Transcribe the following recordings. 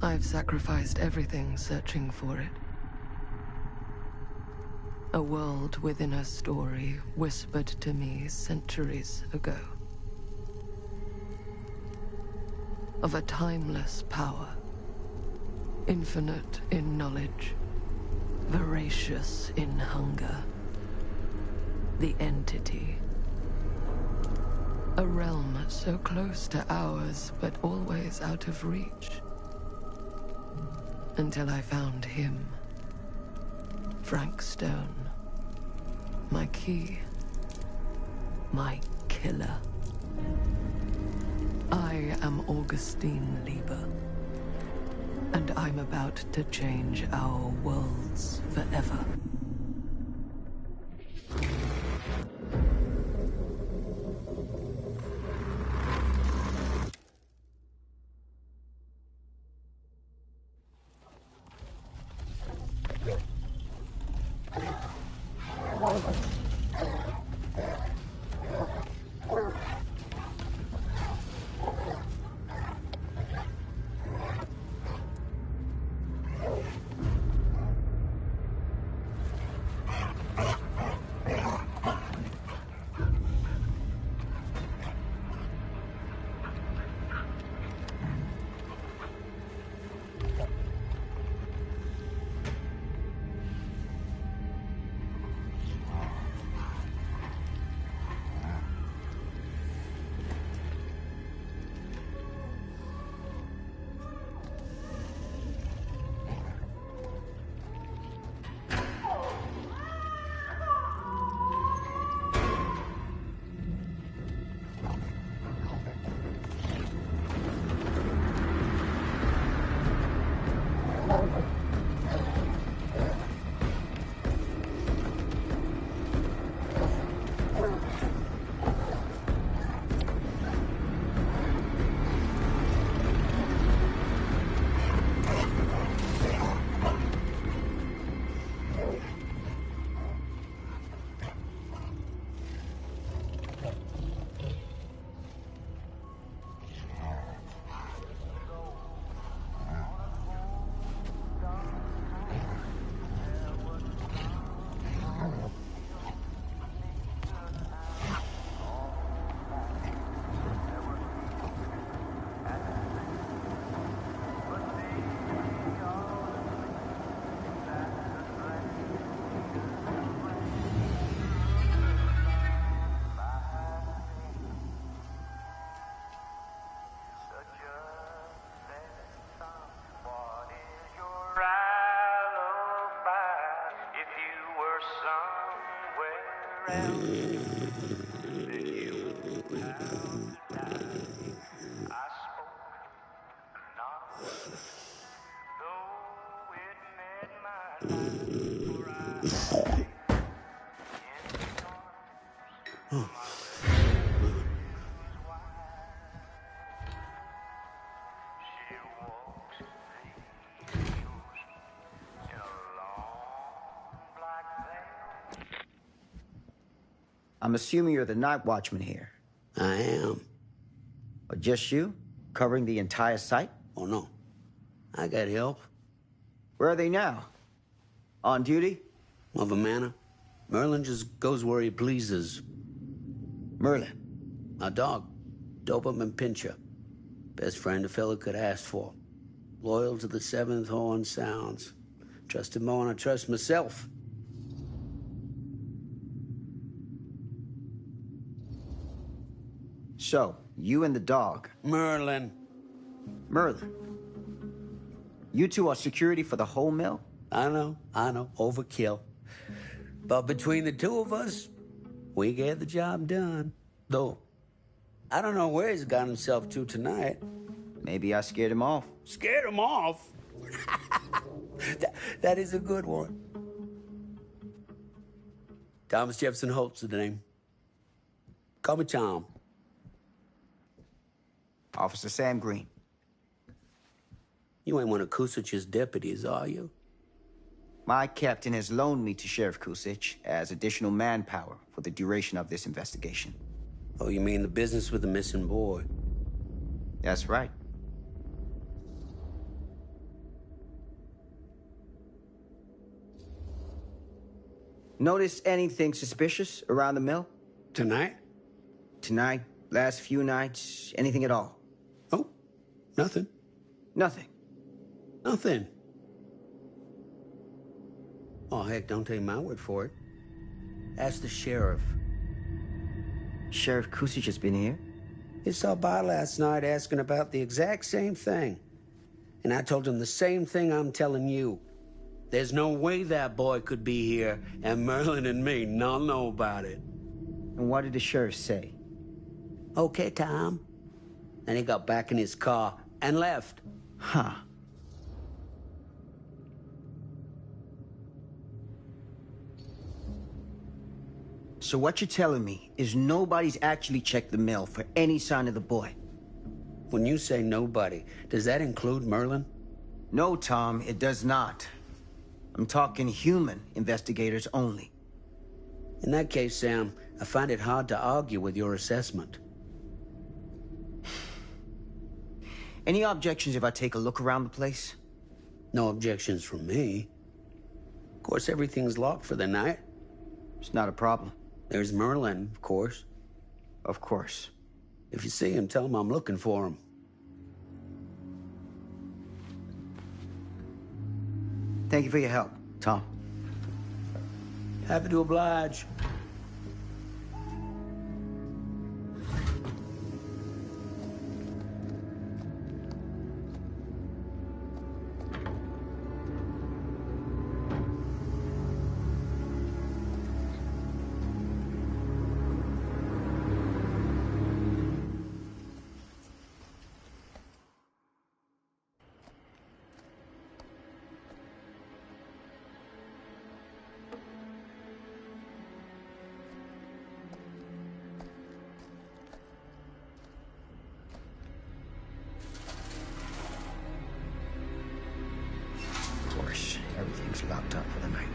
I've sacrificed everything searching for it. A world within a story whispered to me centuries ago. Of a timeless power, infinite in knowledge, voracious in hunger. The entity. A realm so close to ours, but always out of reach. Until I found him. Frank Stone. My key. My killer. I am Augustine Lieber. And I'm about to change our worlds forever. I'm assuming you're the night watchman here. I am. Or just you? Covering the entire site? Oh, no. I got help. Where are they now? On duty? Of a manner. Merlin just goes where he pleases. Merlin? A dog. Doberman Pinscher. Best friend a fella could ask for. Loyal to the seventh horn sounds. Trust him more than I trust myself. So, you and the dog. Merlin. Merlin. You two are security for the whole mill? I know. Overkill. But between the two of us, we get the job done. Though, I don't know where he's got himself to tonight. Maybe I scared him off. Scared him off? that is a good one. Thomas Jefferson Holt's the name. Call me Tom. Officer Sam Green. You ain't one of Kusich's deputies, are you? My captain has loaned me to Sheriff Kusich as additional manpower for the duration of this investigation. Oh, you mean the business with the missing boy? That's right. Notice anything suspicious around the mill? Tonight? Tonight? Last few nights? Anything at all? Oh, nothing. Nothing. Nothing. Oh, heck, don't take my word for it. Ask the sheriff. Sheriff Kusich has been here? He saw by last night asking about the exact same thing. And I told him the same thing I'm telling you. There's no way that boy could be here and Merlin and me not know about it. And what did the sheriff say? Okay, Tom. Then he got back in his car and left. Huh. So what you're telling me is nobody's actually checked the mill for any sign of the boy? When you say nobody, does that include Merlin? No, Tom, it does not. I'm talking human investigators only. In that case, Sam, I find it hard to argue with your assessment. Any objections if I take a look around the place? No objections from me. Of course, everything's locked for the night. It's not a problem. There's Merlin, of course. Of course. If you see him, tell him I'm looking for him. Thank you for your help, Tom. Happy to oblige. Of course, everything's locked up for the night.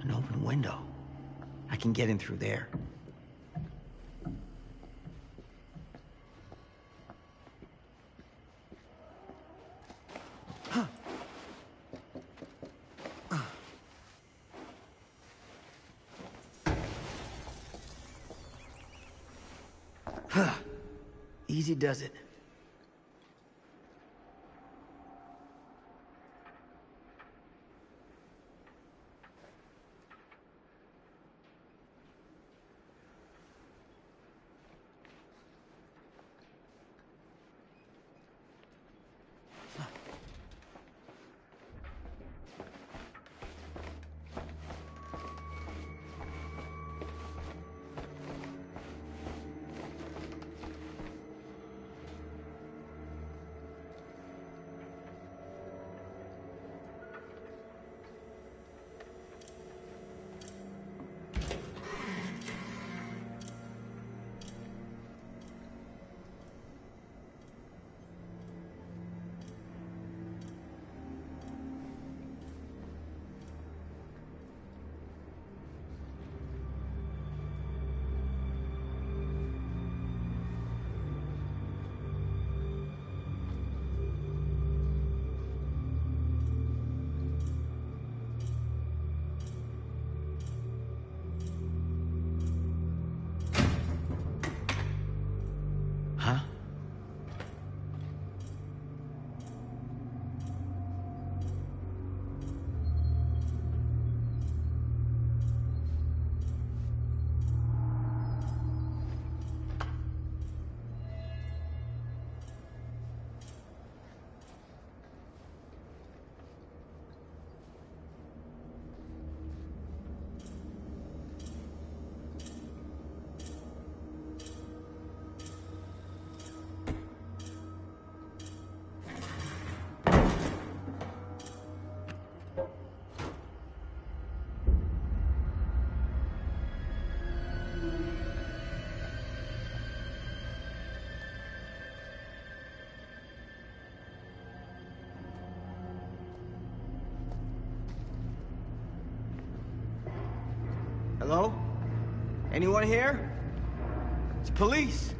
An open window. I can get in through there. Easy does it. Hello? Anyone here? It's police.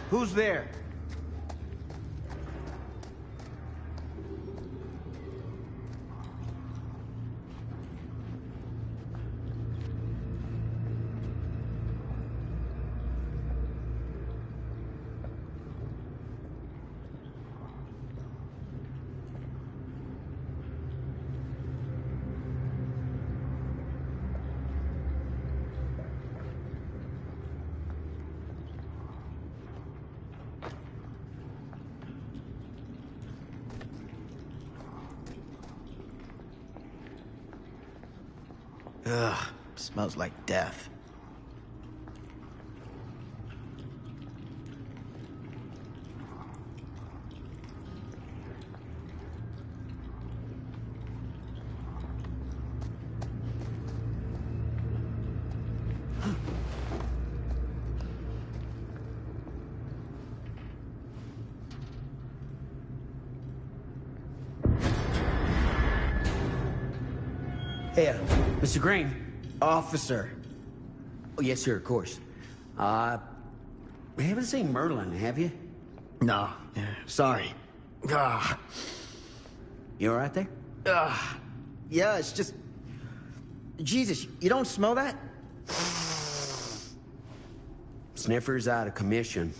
Who's there? Ugh, smells like death. Hey, Mr. Green. Officer. Oh, yes, sir, of course. You haven't seen Merlin, have you? No, sorry. Ah, You all right there? yeah, it's just... Jesus, you don't smell that? Sniffer's out of commission.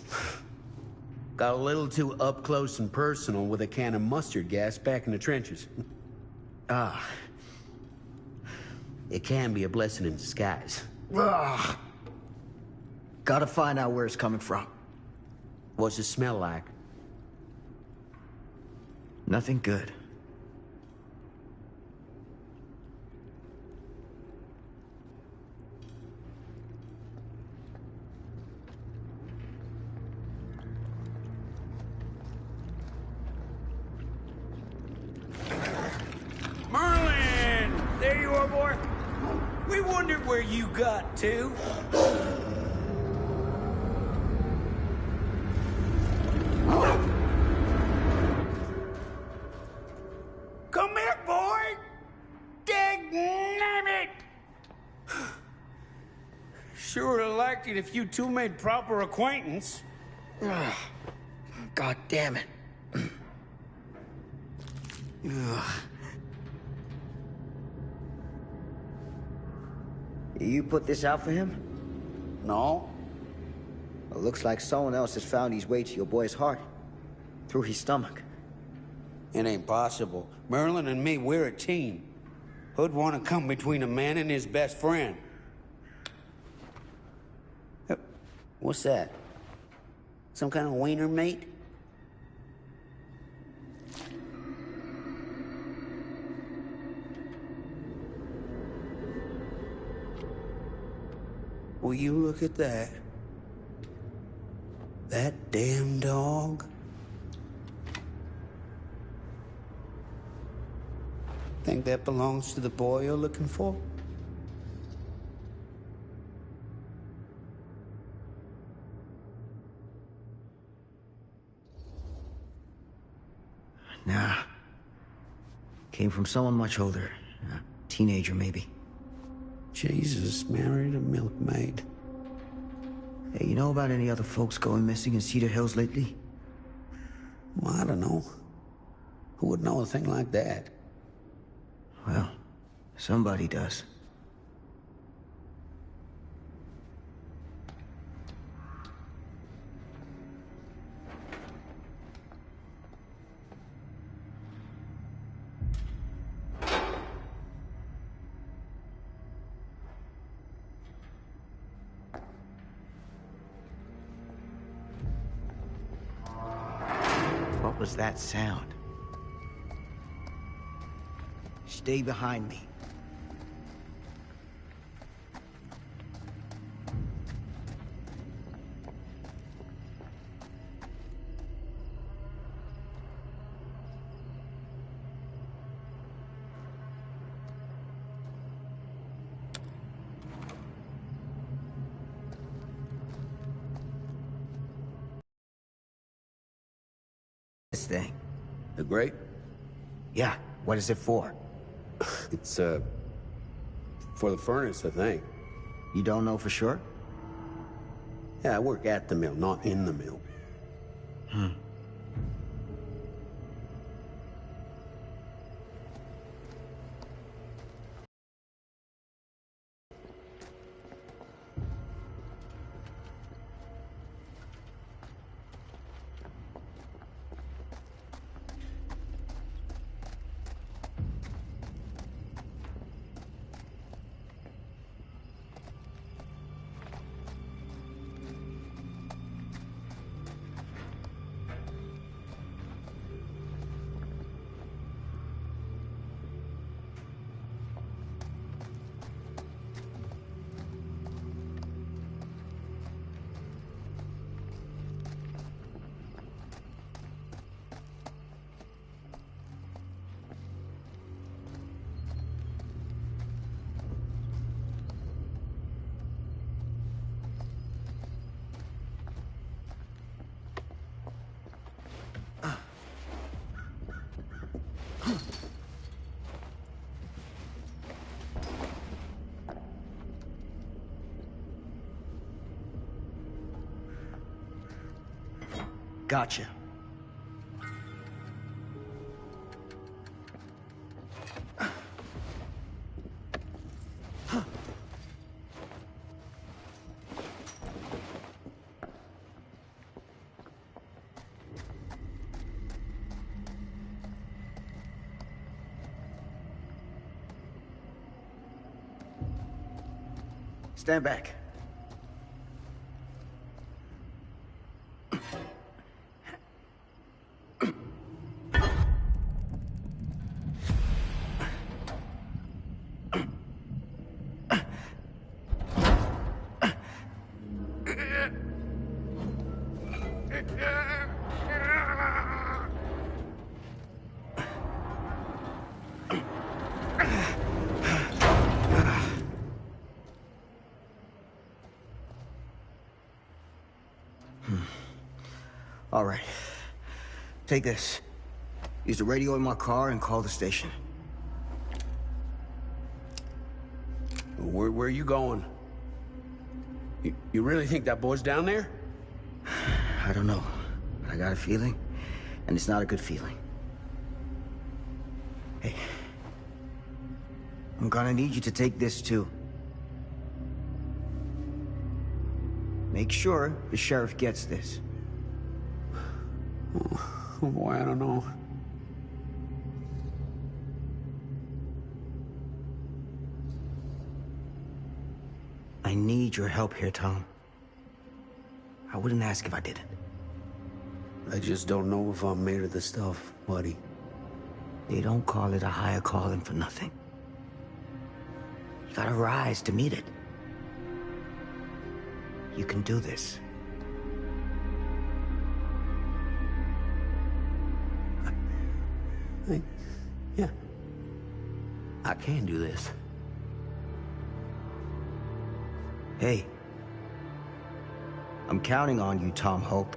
Got a little too up close and personal with a can of mustard gas back in the trenches. It can be a blessing in disguise. Ugh. Gotta find out where it's coming from. What's it smell like? Nothing good. Merlin! There you are, boy. We wondered where you got to. Come here, boy! Dang it! Sure would have liked it if you two made proper acquaintance. Ugh. God damn it. Ugh. You put this out for him? No? It looks like someone else has found his way to your boy's heart. Through his stomach. It ain't possible. Merlin and me, we're a team. Who'd want to come between a man and his best friend? What's that? Some kind of wiener mate? Will you look at that? That damn dog? Think that belongs to the boy you're looking for? Nah. Came from someone much older. A teenager, maybe. Jesus married a milkmaid. Hey, you know about any other folks going missing in Cedar Hills lately? Well, I don't know. Who would know a thing like that? Well, somebody does. What was that sound? Stay behind me. this thing? The grate? Yeah, what is it for? It's, for the furnace, I think. You don't know for sure? Yeah, I work at the mill, not in the mill. Gotcha. Stand back. All right. Take this. Use the radio in my car and call the station. Where are you going? You really think that boy's down there? I don't know. I got a feeling, and it's not a good feeling. Hey. I'm gonna need you to take this too. Make sure the sheriff gets this. Oh boy, I don't know. I need your help here, Tom. I wouldn't ask if I didn't. I just don't know if I'm made of the stuff, buddy. They don't call it a higher calling for nothing. You gotta rise to meet it. You can do this. Yeah. I can do this. Hey. I'm counting on you, Tom Hope.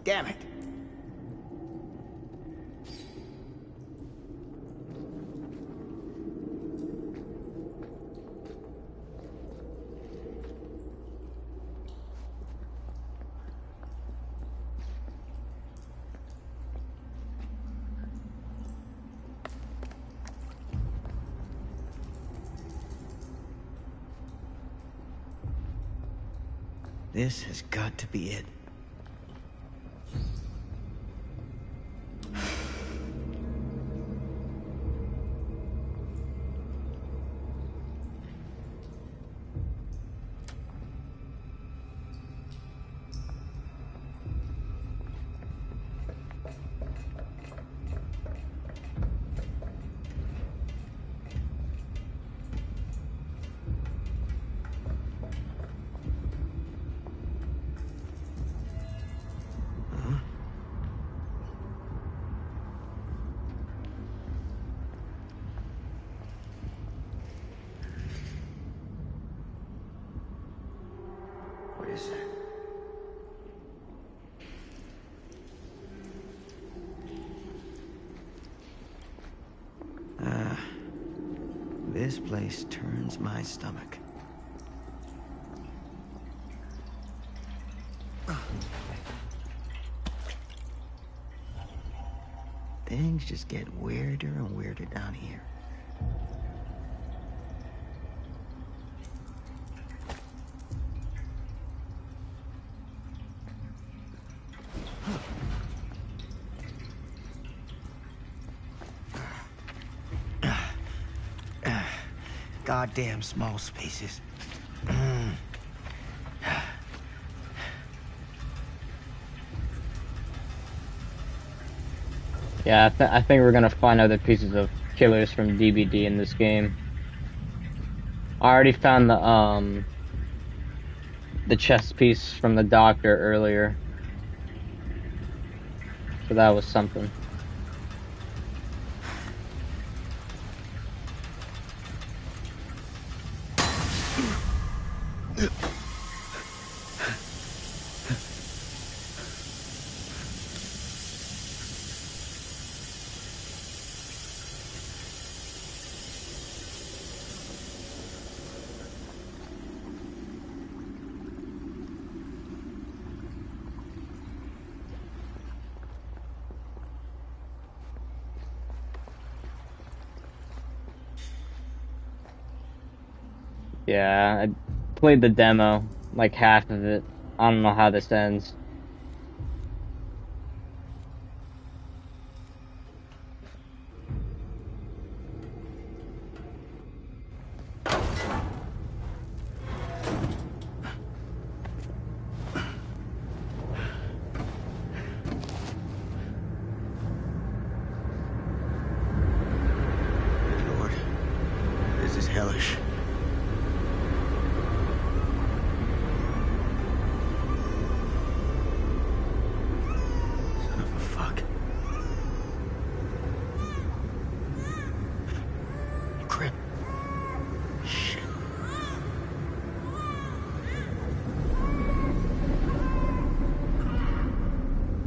Damn it. This has got to be it. What is that? This place turns my stomach. Things just get weirder and weirder down here. Goddamn small spaces. Yeah, I think we're gonna find other pieces of killers from DBD in this game. I already found the chest piece from the doctor earlier, so that was something. Yeah, I played the demo, like half of it. I don't know how this ends. Lord, this is hellish.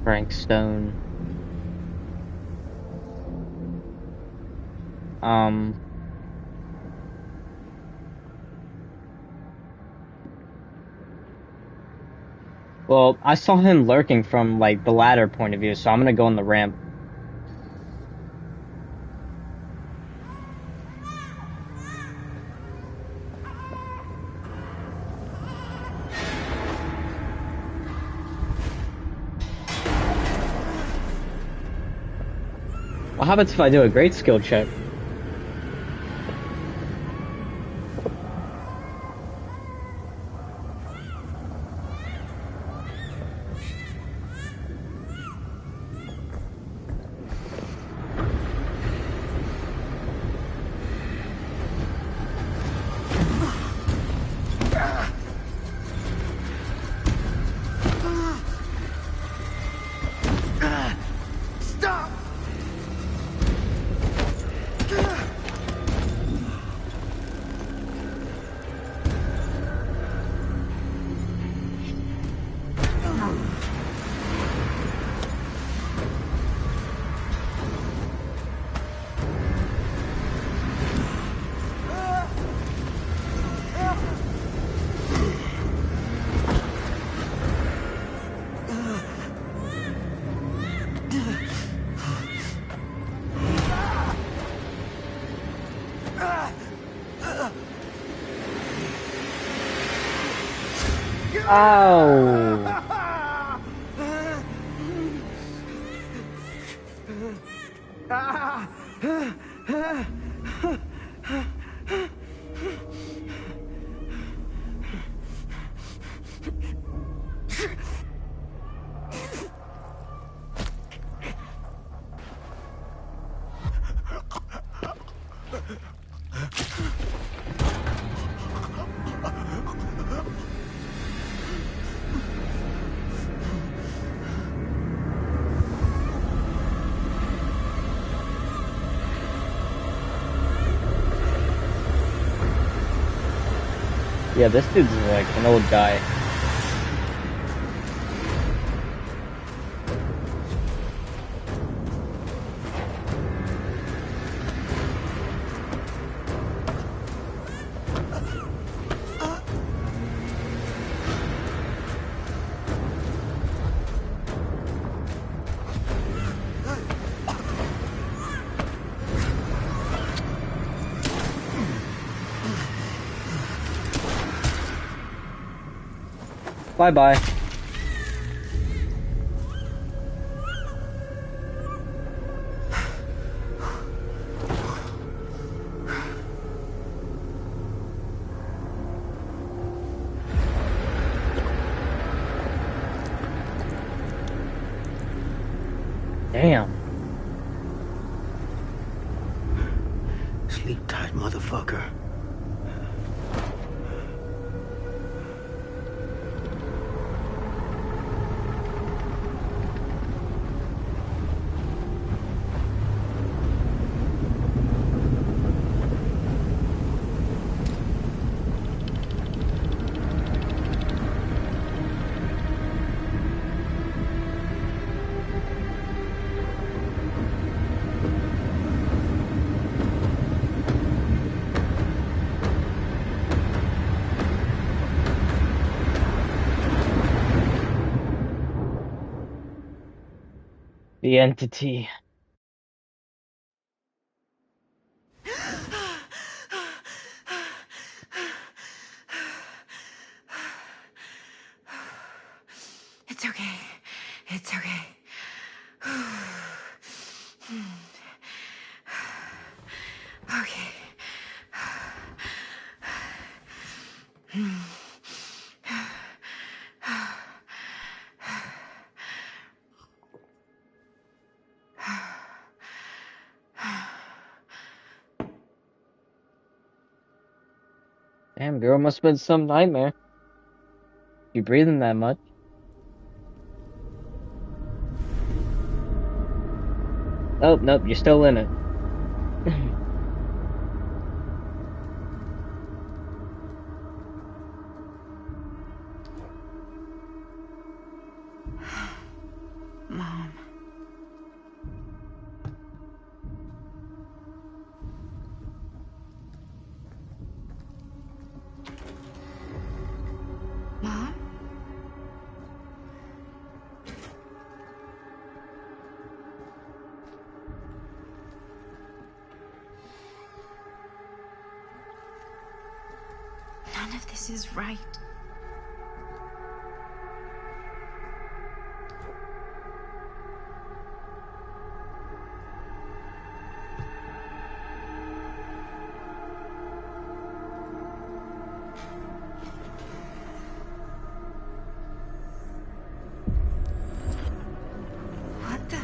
Frank Stone. Well, I saw him lurking from, like, the ladder point of view, so I'm gonna go on the ramp. What happens if I do a great skill check? Ow! Yeah, this dude's like an old guy. Bye-bye. Damn. Sleep tight, motherfucker. The entity. It's okay. It's okay. Okay. Damn, girl, must have been some nightmare. You breathing that much? Oh, nope, you're still in it. Mom. Mom? None of this is right. What the?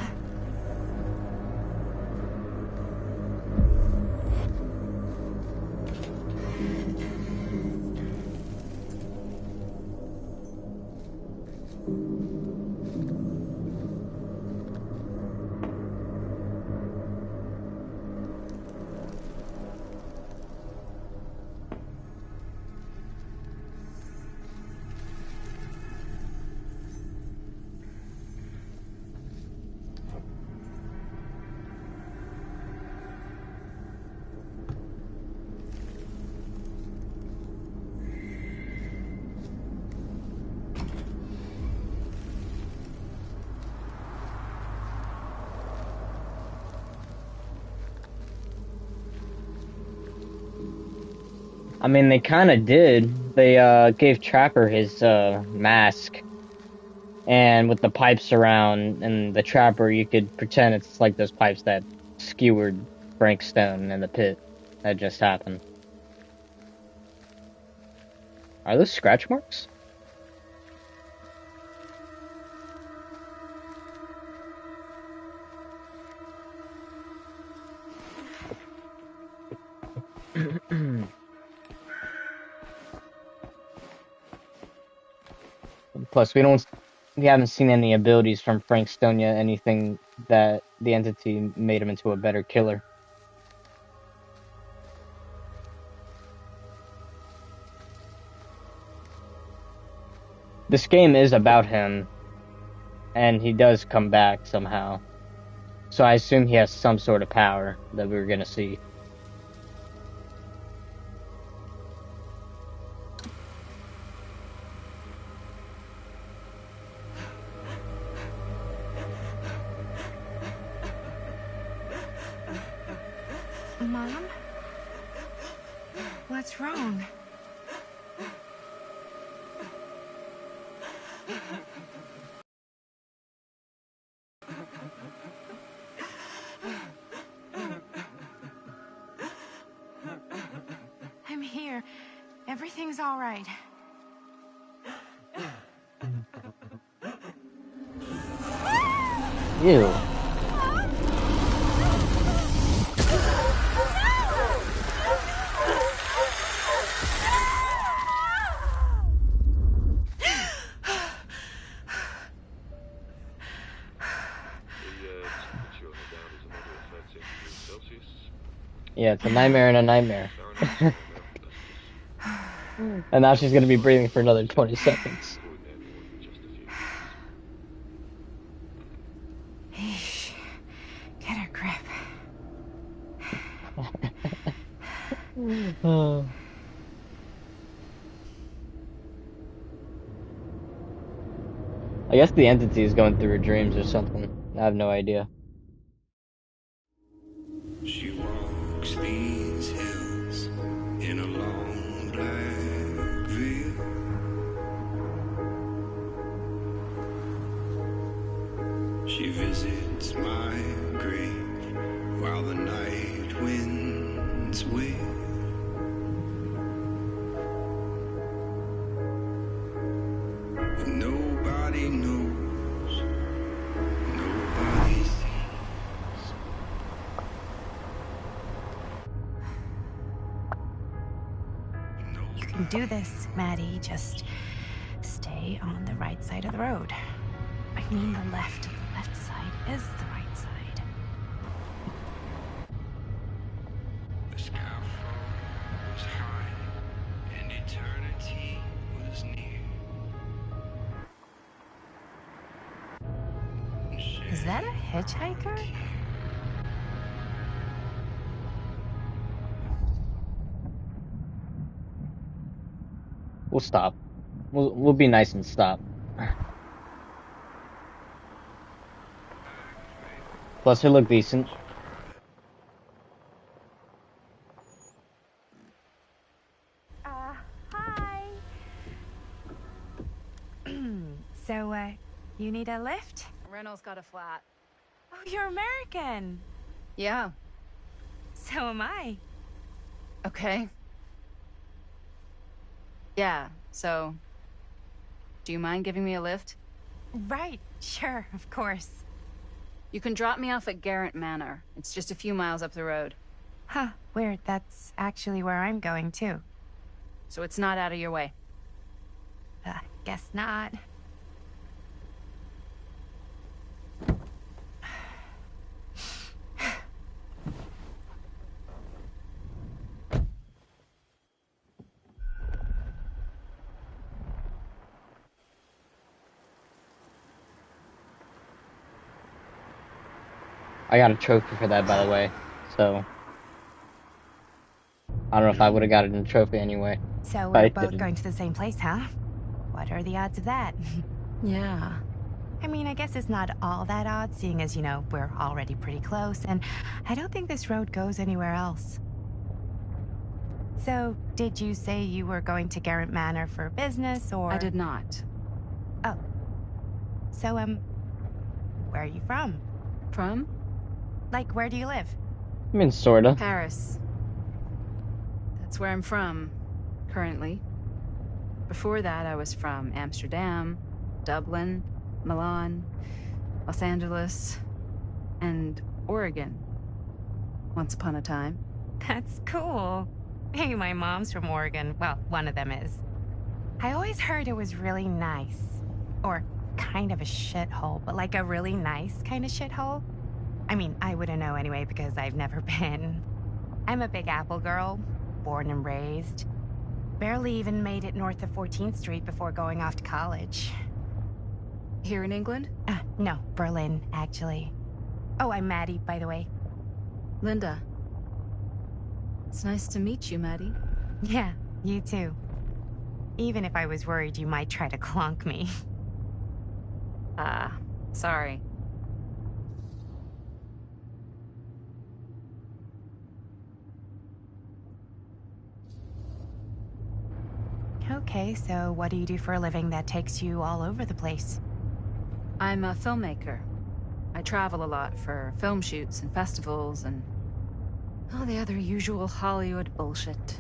I mean, they kind of did. they gave Trapper his mask, and with the pipes around and the Trapper, you could pretend it's like those pipes that skewered Frank Stone in the pit. That just happened. Are those scratch marks? Plus, we haven't seen any abilities from Frank Stone yet. Anything that the entity made him into a better killer. This game is about him, and he does come back somehow. So I assume he has some sort of power that we're gonna see. Mom? What's wrong? I'm here. Everything's all right. Ew. Yeah, it's a nightmare and a nightmare. And now she's gonna be breathing for another 20 seconds. Eesh. Get a grip. I guess the entity is going through her dreams or something. I have no idea. She walks these hills in a long black veil. She visits my grave while the night winds wail. Nobody knows, nobody sees. You can do this, Maddie. Just stay on the right side of the road. I mean the left. The left side is the right side. The skyfall was high and eternity was near. Is that a hitchhiker? We'll stop. We'll be nice and stop. Plus, her look decent. Hi. So, you need a lift? Reynolds got a flat. Oh, you're American. Yeah. So am I. Okay. Yeah, so... Do you mind giving me a lift? Right, sure, of course. You can drop me off at Garrett Manor. It's just a few miles up the road. Huh, weird. That's actually where I'm going, too. So it's not out of your way. Guess not. I got a trophy for that, by the way. So I don't know if I would have got it in a trophy anyway. So I we're both didn't. going to the same place, huh? What are the odds of that? Yeah. I mean, I guess it's not all that odd, seeing as, you know, we're already pretty close, and I don't think this road goes anywhere else. So, did you say you were going to Garrett Manor for business, or...? I did not. Oh. So, where are you from? From? Like, where do you live? I mean, sorta. Paris. That's where I'm from, currently. Before that, I was from Amsterdam, Dublin, Milan, Los Angeles, and Oregon. Once upon a time. That's cool. Hey, my mom's from Oregon. Well, one of them is. I always heard it was really nice. Or kind of a shithole, but like a really nice kind of shithole. I mean, I wouldn't know anyway because I've never been. I'm a Big Apple girl, born and raised. Barely even made it north of 14th Street before going off to college. Here in England? No, Berlin, actually. Oh, I'm Maddie, by the way. Linda. It's nice to meet you, Maddie. Yeah, you too. Even if I was worried you might try to clonk me. Sorry. Okay, so what do you do for a living that takes you all over the place? I'm a filmmaker. I travel a lot for film shoots and festivals and all the other usual Hollywood bullshit.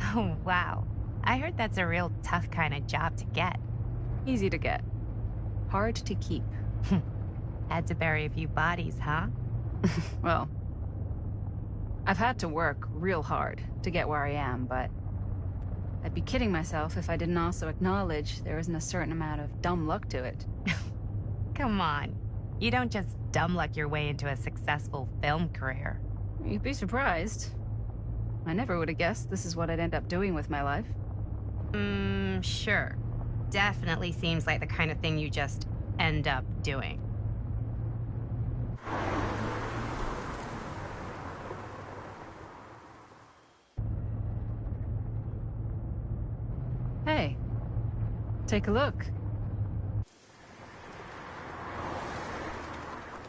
Oh, wow. I heard that's a real tough kind of job to get. Easy to get. Hard to keep. Had to bury a few bodies, huh? Well, I've had to work real hard to get where I am, but I'd be kidding myself if I didn't also acknowledge there isn't a certain amount of dumb luck to it. Come on. You don't just dumb luck your way into a successful film career. You'd be surprised. I never would have guessed this is what I'd end up doing with my life. Sure. Definitely seems like the kind of thing you just end up doing. Hey, take a look.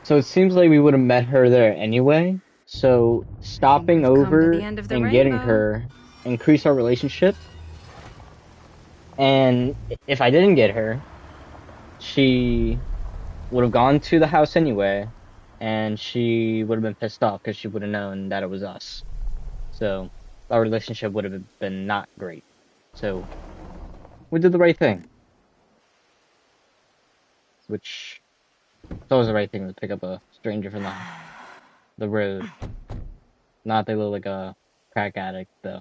So it seems like we would have met her there anyway. So stopping we've come to over the end of the and getting rainbow. her increase our relationship. And if I didn't get her, she would have gone to the house anyway, and she would have been pissed off because she would have known that it was us. So our relationship would have been not great. So we did the right thing. Which it's always the right thing to pick up a stranger from the road. Not they look like a crack addict, though.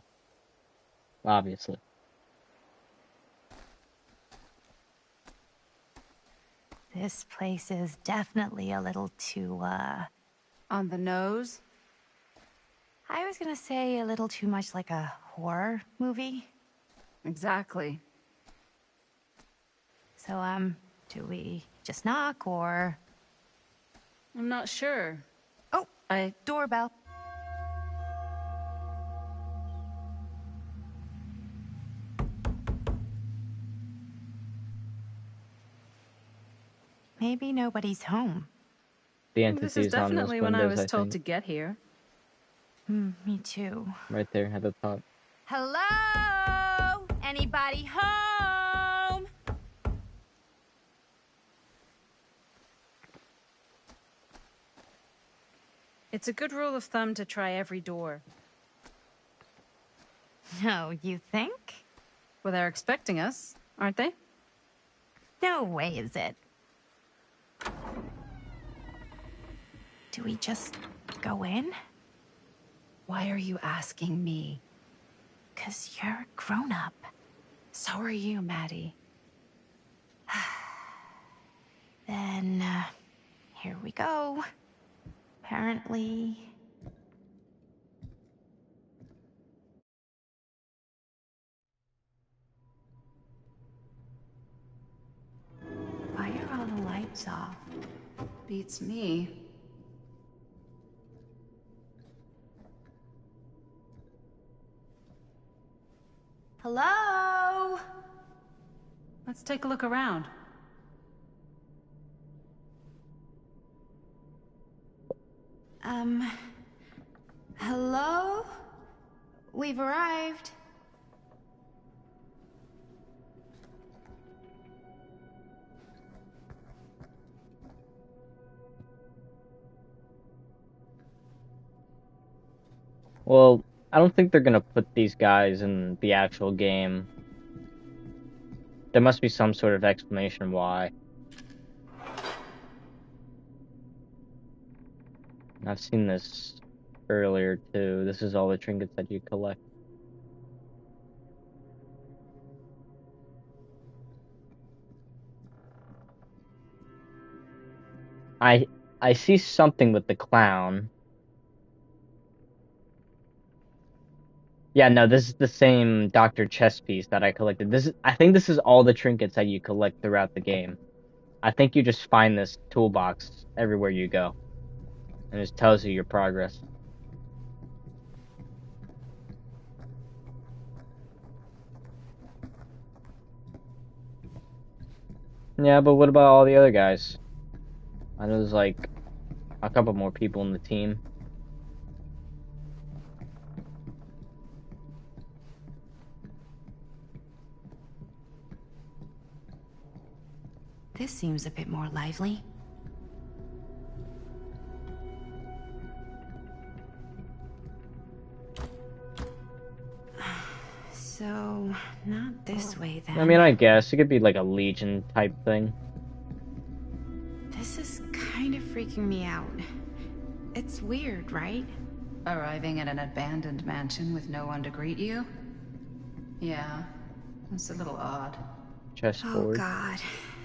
Obviously. This place is definitely a little too, On the nose? I was gonna say a little too much like a horror movie. Exactly. So, do we just knock, or...? I'm not sure. Oh, doorbell. Maybe nobody's home. The This is entities on those definitely when I windows, was told think. to get here. Me too. Right there at the top. Hello? Anybody home? It's a good rule of thumb to try every door. No, you think? Well, they're expecting us, aren't they? No way is it. Do we just go in? Why are you asking me? 'Cause you're a grown-up. So are you, Maddie. Then, here we go. Apparently... Why are all the lights off? Beats me. Hello? Let's take a look around. Hello? we've arrived. Well, I don't think they're gonna put these guys in the actual game. There must be some sort of explanation why. I've seen this earlier too. This is all the trinkets that you collect. I see something with the clown. Yeah, no, this is the same Dr. Chess piece that I collected. I think this is all the trinkets that you collect throughout the game. I think you just find this toolbox everywhere you go. And it tells you your progress. Yeah, but what about all the other guys? I know there's like a couple more people in the team. This seems a bit more lively. So, not this way then. I mean, I guess it could be like a Legion type thing. This is kind of freaking me out. It's weird, right? Arriving at an abandoned mansion with no one to greet you? Yeah, it's a little odd. Chessboard. Oh god.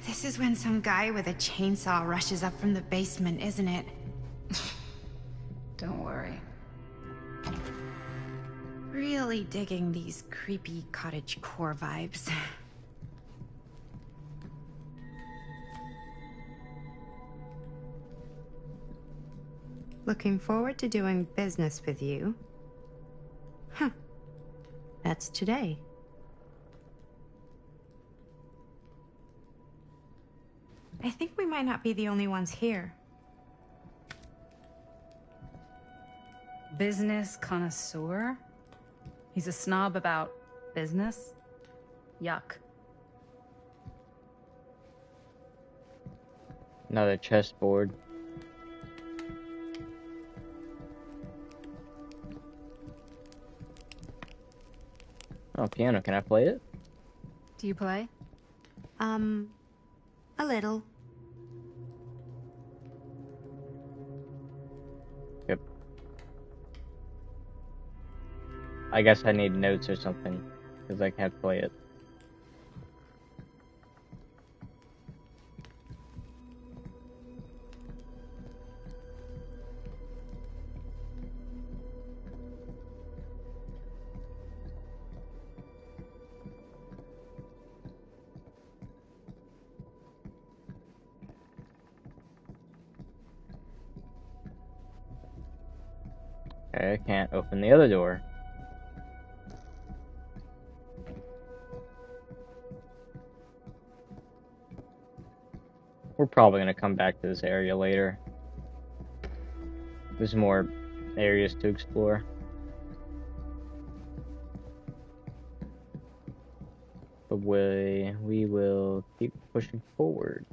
This is when some guy with a chainsaw rushes up from the basement, isn't it? Don't worry. Really digging these creepy cottagecore vibes. Looking forward to doing business with you. Huh. That's today. I think we might not be the only ones here. Business connoisseur? He's a snob about business? Yuck. Another chessboard. Oh, piano. Can I play it? Do you play? A little. Yep. I guess I need notes or something, because I can't play it. Okay, I can't open the other door. We're probably gonna come back to this area later. There's more areas to explore. But we will keep pushing forward.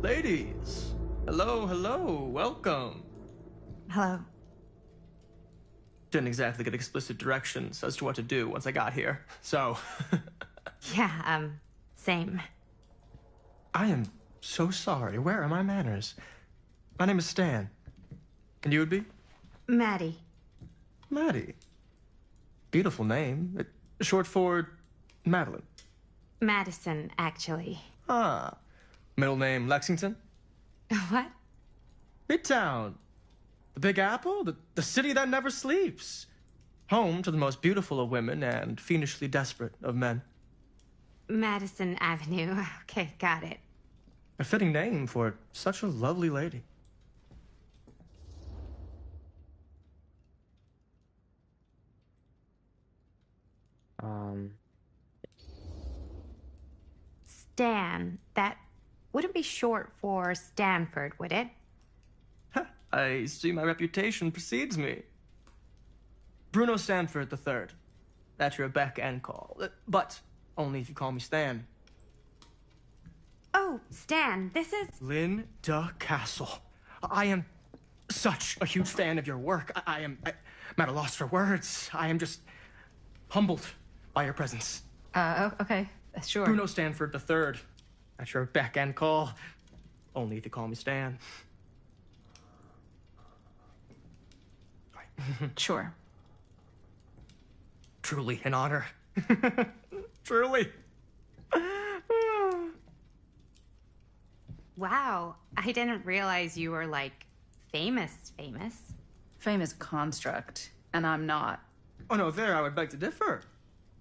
Ladies! Hello, hello, welcome. Hello. Didn't exactly get explicit directions as to what to do once I got here, so... Yeah, same. I am so sorry. Where are my manners? My name is Stan. And you would be? Maddie. Maddie. Beautiful name. Short for Madeline. Madison, actually. Ah. Middle name Lexington? What? Midtown. The Big Apple? The city that never sleeps. Home to the most beautiful of women and fiendishly desperate of men. Madison Avenue. Okay, got it. A fitting name for such a lovely lady. Um, Stan. That wouldn't be short for Stanford, would it? I see my reputation precedes me. Bruno Stanford III. That's your beck and call. But only if you call me Stan. Oh, Stan, this is... Linda Castle. I am such a huge fan of your work. I'm at a loss for words. I am just humbled by your presence. Okay, sure. Bruno Stanford III. That's your beck and call. Only if you call me Stan. Sure. Truly an honor. Truly. Wow, I didn't realize you were, like, famous. Famous construct, and I'm not. Oh no, there I would beg to differ.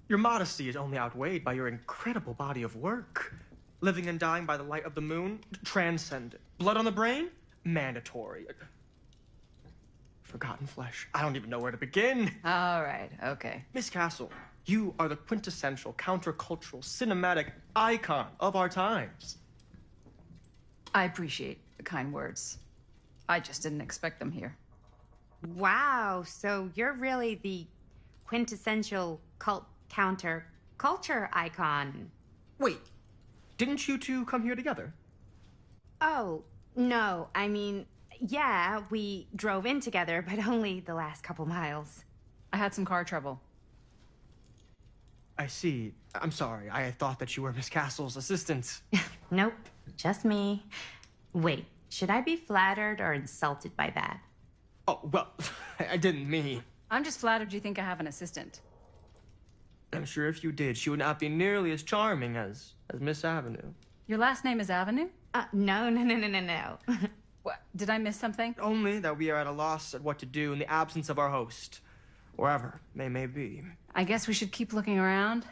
Your modesty is only outweighed by your incredible body of work. Living and dying by the light of the moon, transcendent. Blood on the brain, mandatory. Forgotten flesh. I don't even know where to begin. All right, okay. Miss Castle, you are the quintessential countercultural cinematic icon of our times. I appreciate the kind words. I just didn't expect them here. Wow, so you're really the quintessential counter-culture icon. Wait, didn't you two come here together? Oh, no, I mean, yeah, we drove in together, but only the last couple miles. I had some car trouble. I see. I'm sorry. I thought that you were Miss Castle's assistant. Nope, just me. Wait, should I be flattered or insulted by that? Oh, well, I didn't mean. I'm just flattered you think I have an assistant. I'm sure if you did, she would not be nearly as charming as Miss Avenue. Your last name is Avenue? No. What? Did I miss something? Only that we are at a loss at what to do in the absence of our host, wherever they may be. I guess we should keep looking around.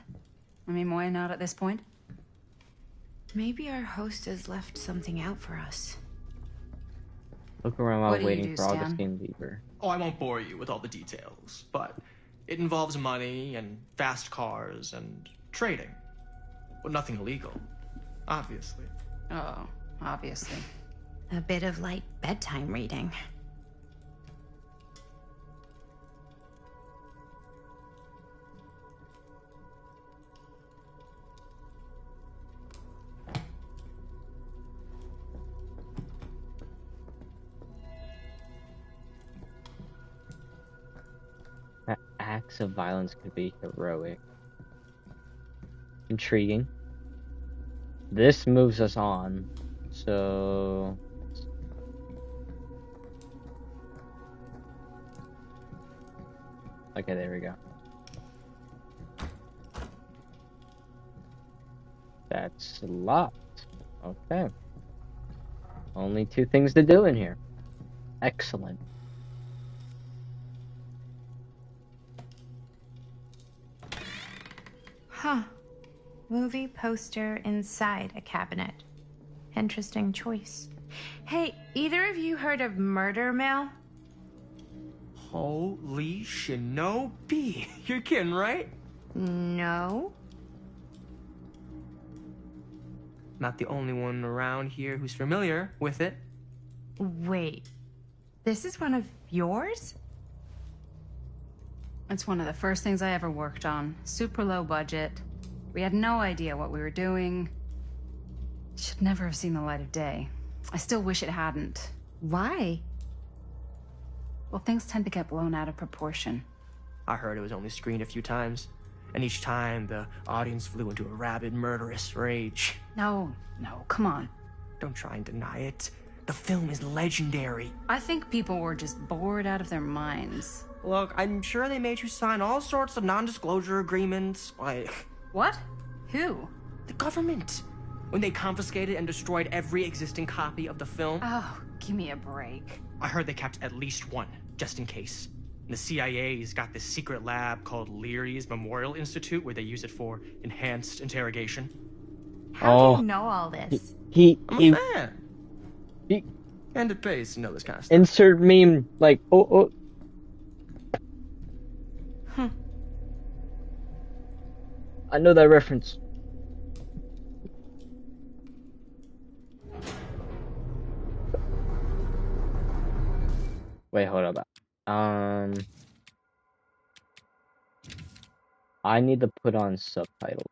I mean, why not at this point? Maybe our host has left something out for us. Look around What while do you waiting do, for Stan? Augustine Lieber. Oh, I won't bore you with all the details, but it involves money and fast cars and trading. Well, nothing illegal, obviously. Oh, obviously. A bit of light bedtime reading. Acts of violence could be heroic. Intriguing. This moves us on. So... Okay, there we go. That's locked. Okay. Only 2 things to do in here. Excellent. Huh. Movie poster inside a cabinet. Interesting choice. Hey, either of you heard of Murder Mill? Holy shinobi. You're kidding, right? No. Not the only one around here who's familiar with it. Wait. This is one of yours? It's one of the first things I ever worked on. Super low budget. We had no idea what we were doing. Should never have seen the light of day. I still wish it hadn't. Why? Well, things tend to get blown out of proportion. I heard it was only screened a few times, and each time the audience flew into a rabid, murderous rage. No, come on. Don't try and deny it. The film is legendary. I think people were just bored out of their minds. Look, I'm sure they made you sign all sorts of non-disclosure agreements, like... What? Who? The government. When they confiscated and destroyed every existing copy of the film. Oh, give me a break. I heard they kept at least one, just in case. And the CIA's got this secret lab called Leary's Memorial Institute where they use it for enhanced interrogation. How do you know all this? I'm a fan. And it pays to know this kind of stuff. Insert meme, like, oh. I know that reference. Wait, hold up. I need to put on subtitles.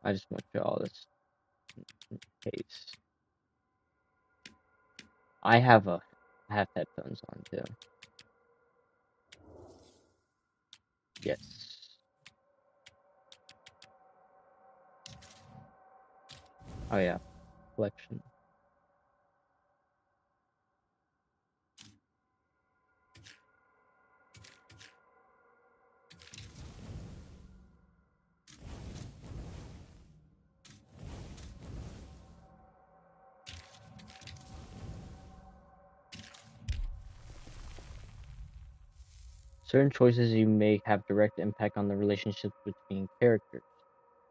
I just want you all this in case. I have headphones on too. Yes. Oh yeah, collection. Certain choices you make have direct impact on the relationships between characters.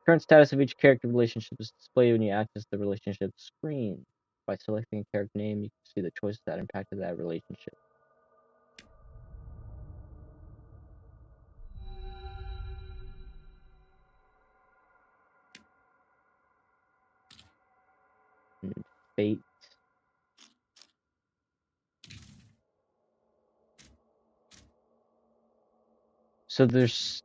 Current status of each character relationship is displayed when you access the relationship screen. By selecting a character name, you can see the choices that impacted that relationship. And fate. So there's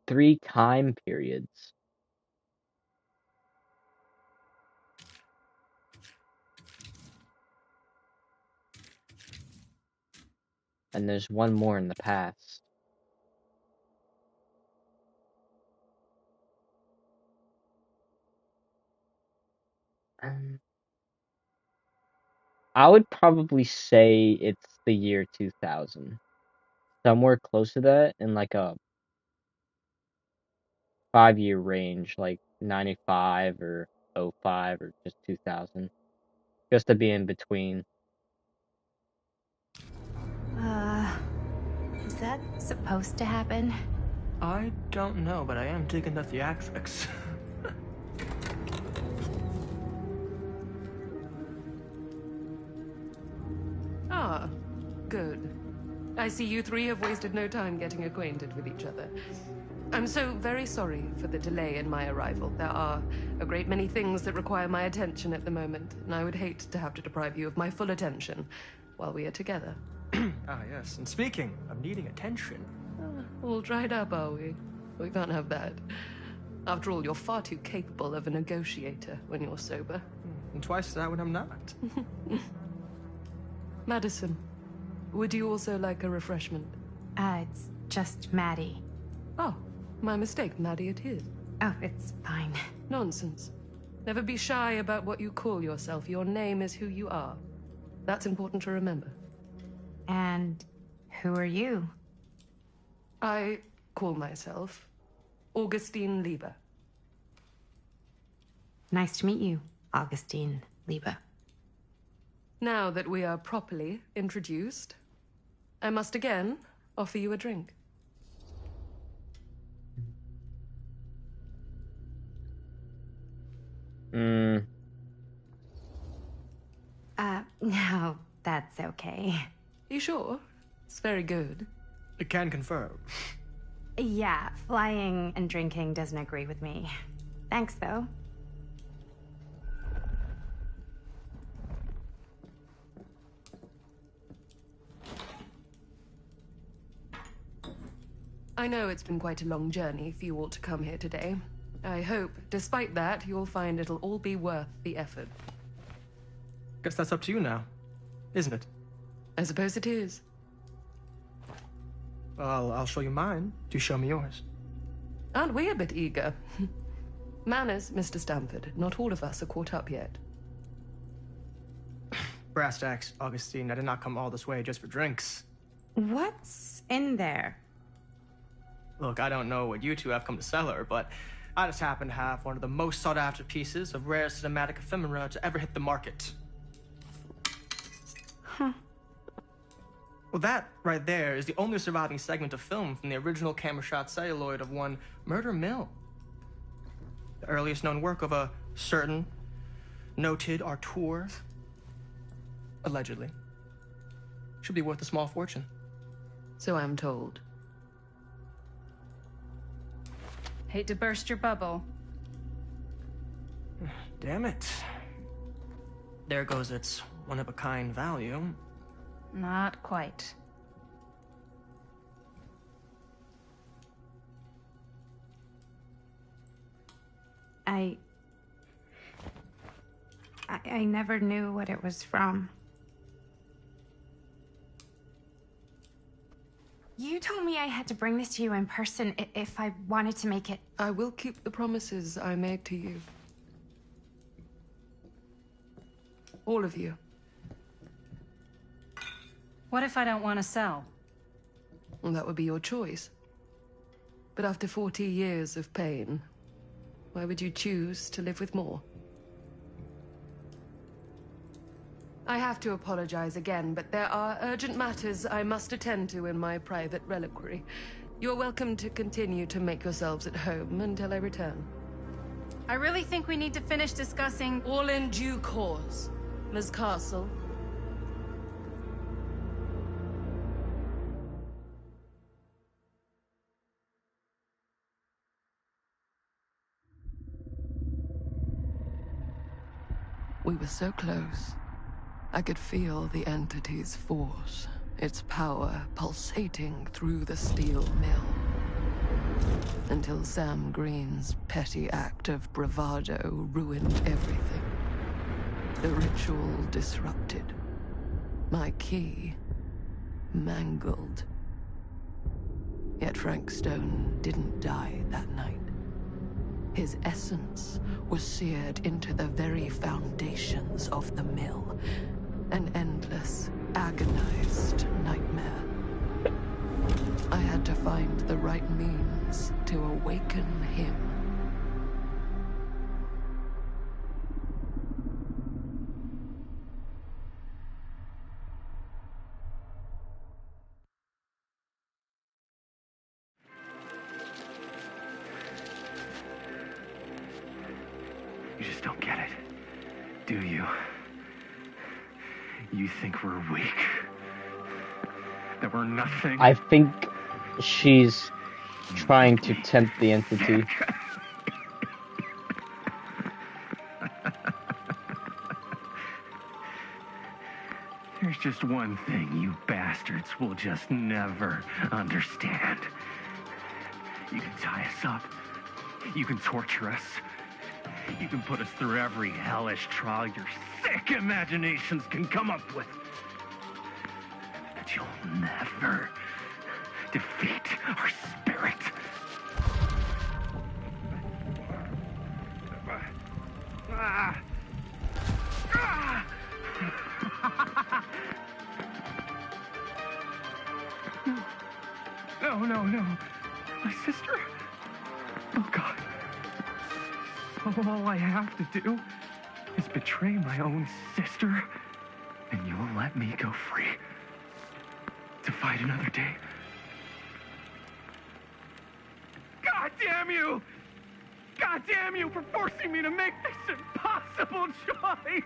3 time periods. And there's one more in the past. I would probably say it's the year 2000. Somewhere close to that in like a 5-year range, like 95 or 05 or just 2000. Just to be in between. Is that supposed to happen? I don't know, but I am digging the theatrics. Ah, good. I see you three have wasted no time getting acquainted with each other. I'm so very sorry for the delay in my arrival. There are a great many things that require my attention at the moment, and I would hate to have to deprive you of my full attention while we are together. Ah, yes. And speaking of needing attention. All dried up, are we? We can't have that. After all, you're far too capable of a negotiator when you're sober. And twice that when I'm not. Madison, would you also like a refreshment? It's just Maddie. Oh, my mistake. Maddie it is. Oh, it's fine. Nonsense. Never be shy about what you call yourself. Your name is who you are. That's important to remember. And who are you? I call myself Augustine Lieber. Nice to meet you, Augustine Lieber. Now that we are properly introduced, I must again offer you a drink. No, that's okay. You sure? It's very good. I can confirm. Yeah, flying and drinking doesn't agree with me. Thanks, though. I know it's been quite a long journey for you all to come here today. I hope, despite that, you'll find it'll all be worth the effort. Guess that's up to you now, isn't it? I suppose it is. Well, I'll show you mine. Do show me yours. Aren't we a bit eager? Manners, Mr. Stamford. Not all of us are caught up yet. Brass tacks, Augustine. I did not come all this way just for drinks. What's in there? Look, I don't know what you two have come to cellar, but I just happen to have one of the most sought-after pieces of rare cinematic ephemera to ever hit the market. Huh. Well, that right there is the only surviving segment of film from the original camera shot celluloid of one Murder Mill. The earliest known work of a certain noted our tour, allegedly, should be worth a small fortune. So I'm told. Hate to burst your bubble. Damn it. There goes its one-of-a-kind value. Not quite. I never knew what it was from. You told me I had to bring this to you in person if I wanted to make it. I will keep the promises I made to you. All of you. What if I don't want to sell? Well, that would be your choice. But after 40 years of pain, why would you choose to live with more? I have to apologize again, but there are urgent matters I must attend to in my private reliquary. You're welcome to continue to make yourselves at home until I return. I really think we need to finish discussing... All in due course, Ms. Castle. We were so close. I could feel the entity's force, its power pulsating through the steel mill. Until Sam Green's petty act of bravado ruined everything. The ritual disrupted. My key mangled. Yet Frank Stone didn't die that night. His essence was seared into the very foundations of the mill. An endless, agonized nightmare. I had to find the right means to awaken him. You just don't get it, do you? You think we're weak? That we're nothing? I think she's trying to tempt the entity. There's just one thing you bastards will just never understand. You can tie us up. You can torture us. You can put us through every hellish trial your sick imaginations can come up with. But you'll never defeat our spirit. No. My sister? Oh, God. All I have to do is betray my own sister, and you will let me go free to fight another day. God damn you! God damn you for forcing me to make this impossible choice!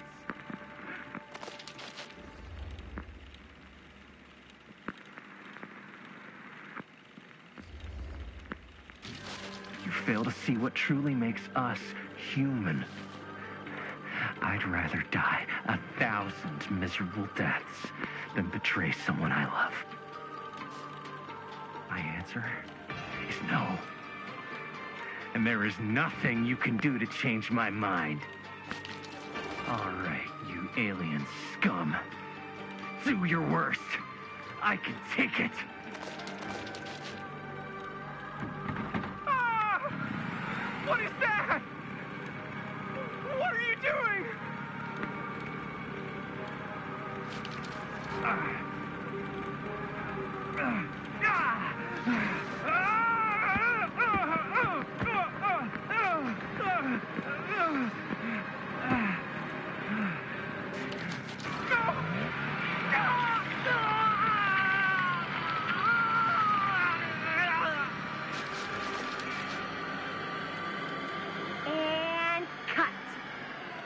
You fail to see what truly makes us human. I'd rather die 1,000 miserable deaths than betray someone I love. My answer is no. And there is nothing you can do to change my mind. All right, you alien scum. Do your worst. I can take it. What is that? What are you doing?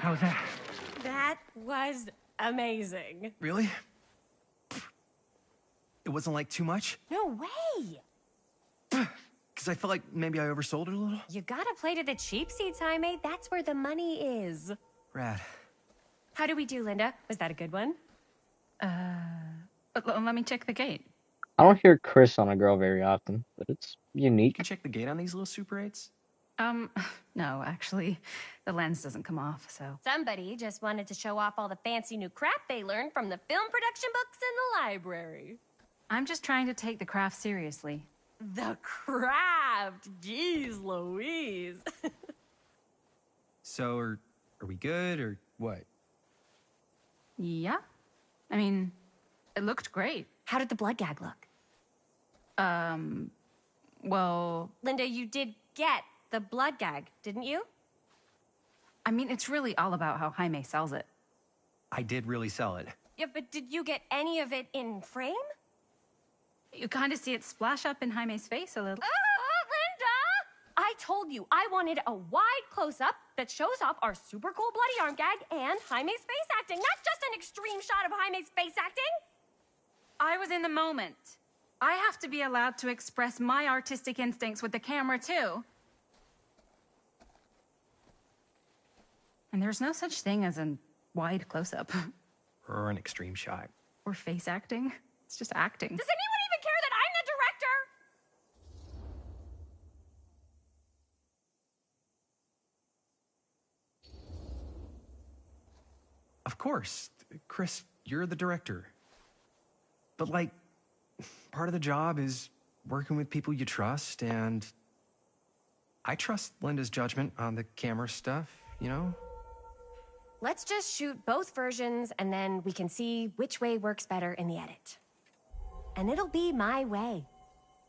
How's that? was amazing. Really? It wasn't like too much? No way! Because I felt like maybe I oversold it a little? You gotta play to the cheap seats, Jaime. That's where the money is. Rad. How do we do, Linda? Was that a good one? Let me check the gate. I don't hear Chris on a girl very often, but it's You unique. can check the gate on these little Super 8s? No, actually, the lens doesn't come off, so. Somebody just wanted to show off all the fancy new crap they learned from the film production books in the library. I'm just trying to take the craft seriously. The craft! Jeez Louise. So, are we good, or what? Yeah. I mean, it looked great. How did the blood gag look? Well, Linda, you did get the blood gag, didn't you? I mean, it's really all about how Jaime sells it. I did really sell it. Yeah, but did you get any of it in frame? You kind of see it splash up in Jaime's face a little. Linda! I told you I wanted a wide close-up that shows off our super cool bloody arm gag and Jaime's face acting. Not just an extreme shot of Jaime's face acting. I was in the moment. I have to be allowed to express my artistic instincts with the camera, too. And there's no such thing as a wide close-up. Or an extreme shot. Or face acting. It's just acting. Does anyone even care that I'm the director? Of course. Chris, you're the director. But, like, part of the job is working with people you trust, and I trust Linda's judgment on the camera stuff, you know? Let's just shoot both versions, and then we can see which way works better in the edit. And it'll be my way.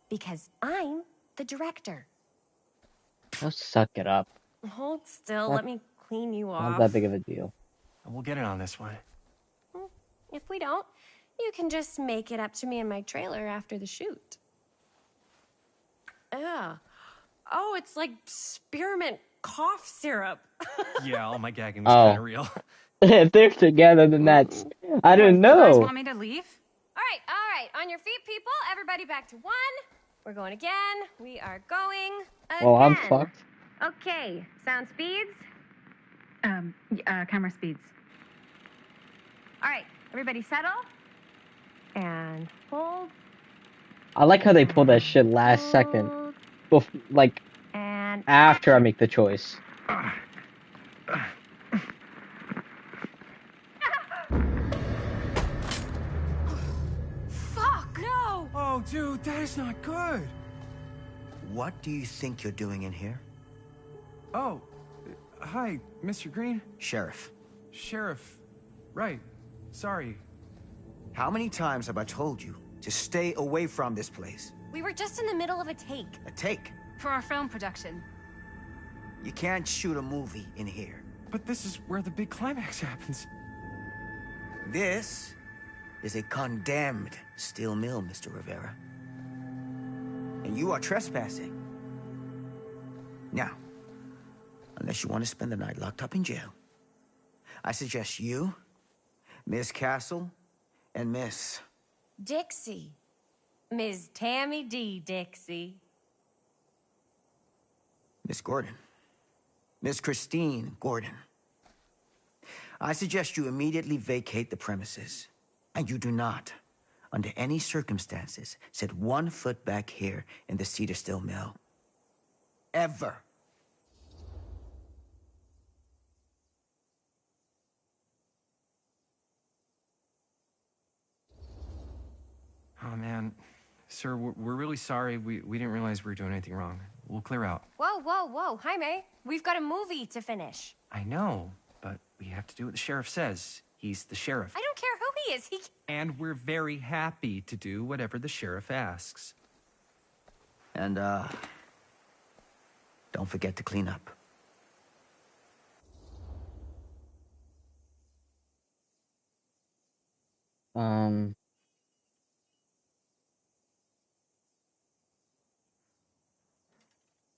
Because I'm the director. Oh, suck it up. Hold still, Not- let me clean you Not off. that big of a deal. And we'll get it on this one. If we don't, you can just make it up to me in my trailer after the shoot. Yeah. Oh, it's like spearmint cough syrup. Yeah, all my gagging was Oh. kind of real. If they're together, then that's... I didn't You guys know. want me to leave? All right. On your feet, people. Everybody back to one. We're going again. We are going again. Well, I'm fucked. Okay. Sound speeds. Camera speeds. All right. Everybody settle. And hold. I like how they pull that shit last second. Like, And after I make the choice. fuck no. Oh, dude, that is not good. What do you think you're doing in here? Oh, hi, Mr. Green. Sheriff, Sheriff. Right. Sorry. how many times have I told you to stay away from this place? We were just in the middle of a take. A take. For our film production. You can't shoot a movie in here. But this is where the big climax happens. This is a condemned steel mill, Mr. Rivera. And you are trespassing. Now, unless you want to spend the night locked up in jail, I suggest you, Miss Castle, and Miss... Dixie. Ms. Tammy D. Dixie. Miss Gordon. Miss Christine Gordon. I suggest you immediately vacate the premises. And you do not, under any circumstances, set 1 foot back here in the Cedar Still Mill. Ever. Oh, man. Sir, we're really sorry. We didn't realize we were doing anything wrong. We'll clear out. Whoa. Jaime, we've got a movie to finish. I know, but we have to do what the sheriff says. He's the sheriff. I don't care who he is. And we're very happy to do whatever the sheriff asks. And, don't forget to clean up.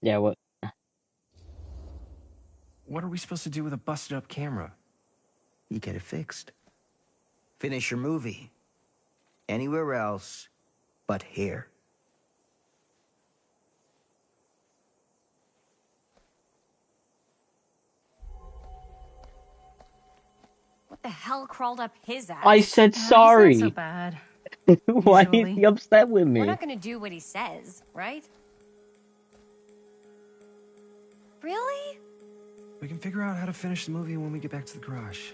Yeah, what? What are we supposed to do with a busted up camera? you get it fixed. Finish your movie. Anywhere else but here. What the hell crawled up his ass? I said He's sorry. not so bad. Why is Usually. he upset with We're me? not gonna do what he says, right? Really? We can figure out how to finish the movie when we get back to the garage.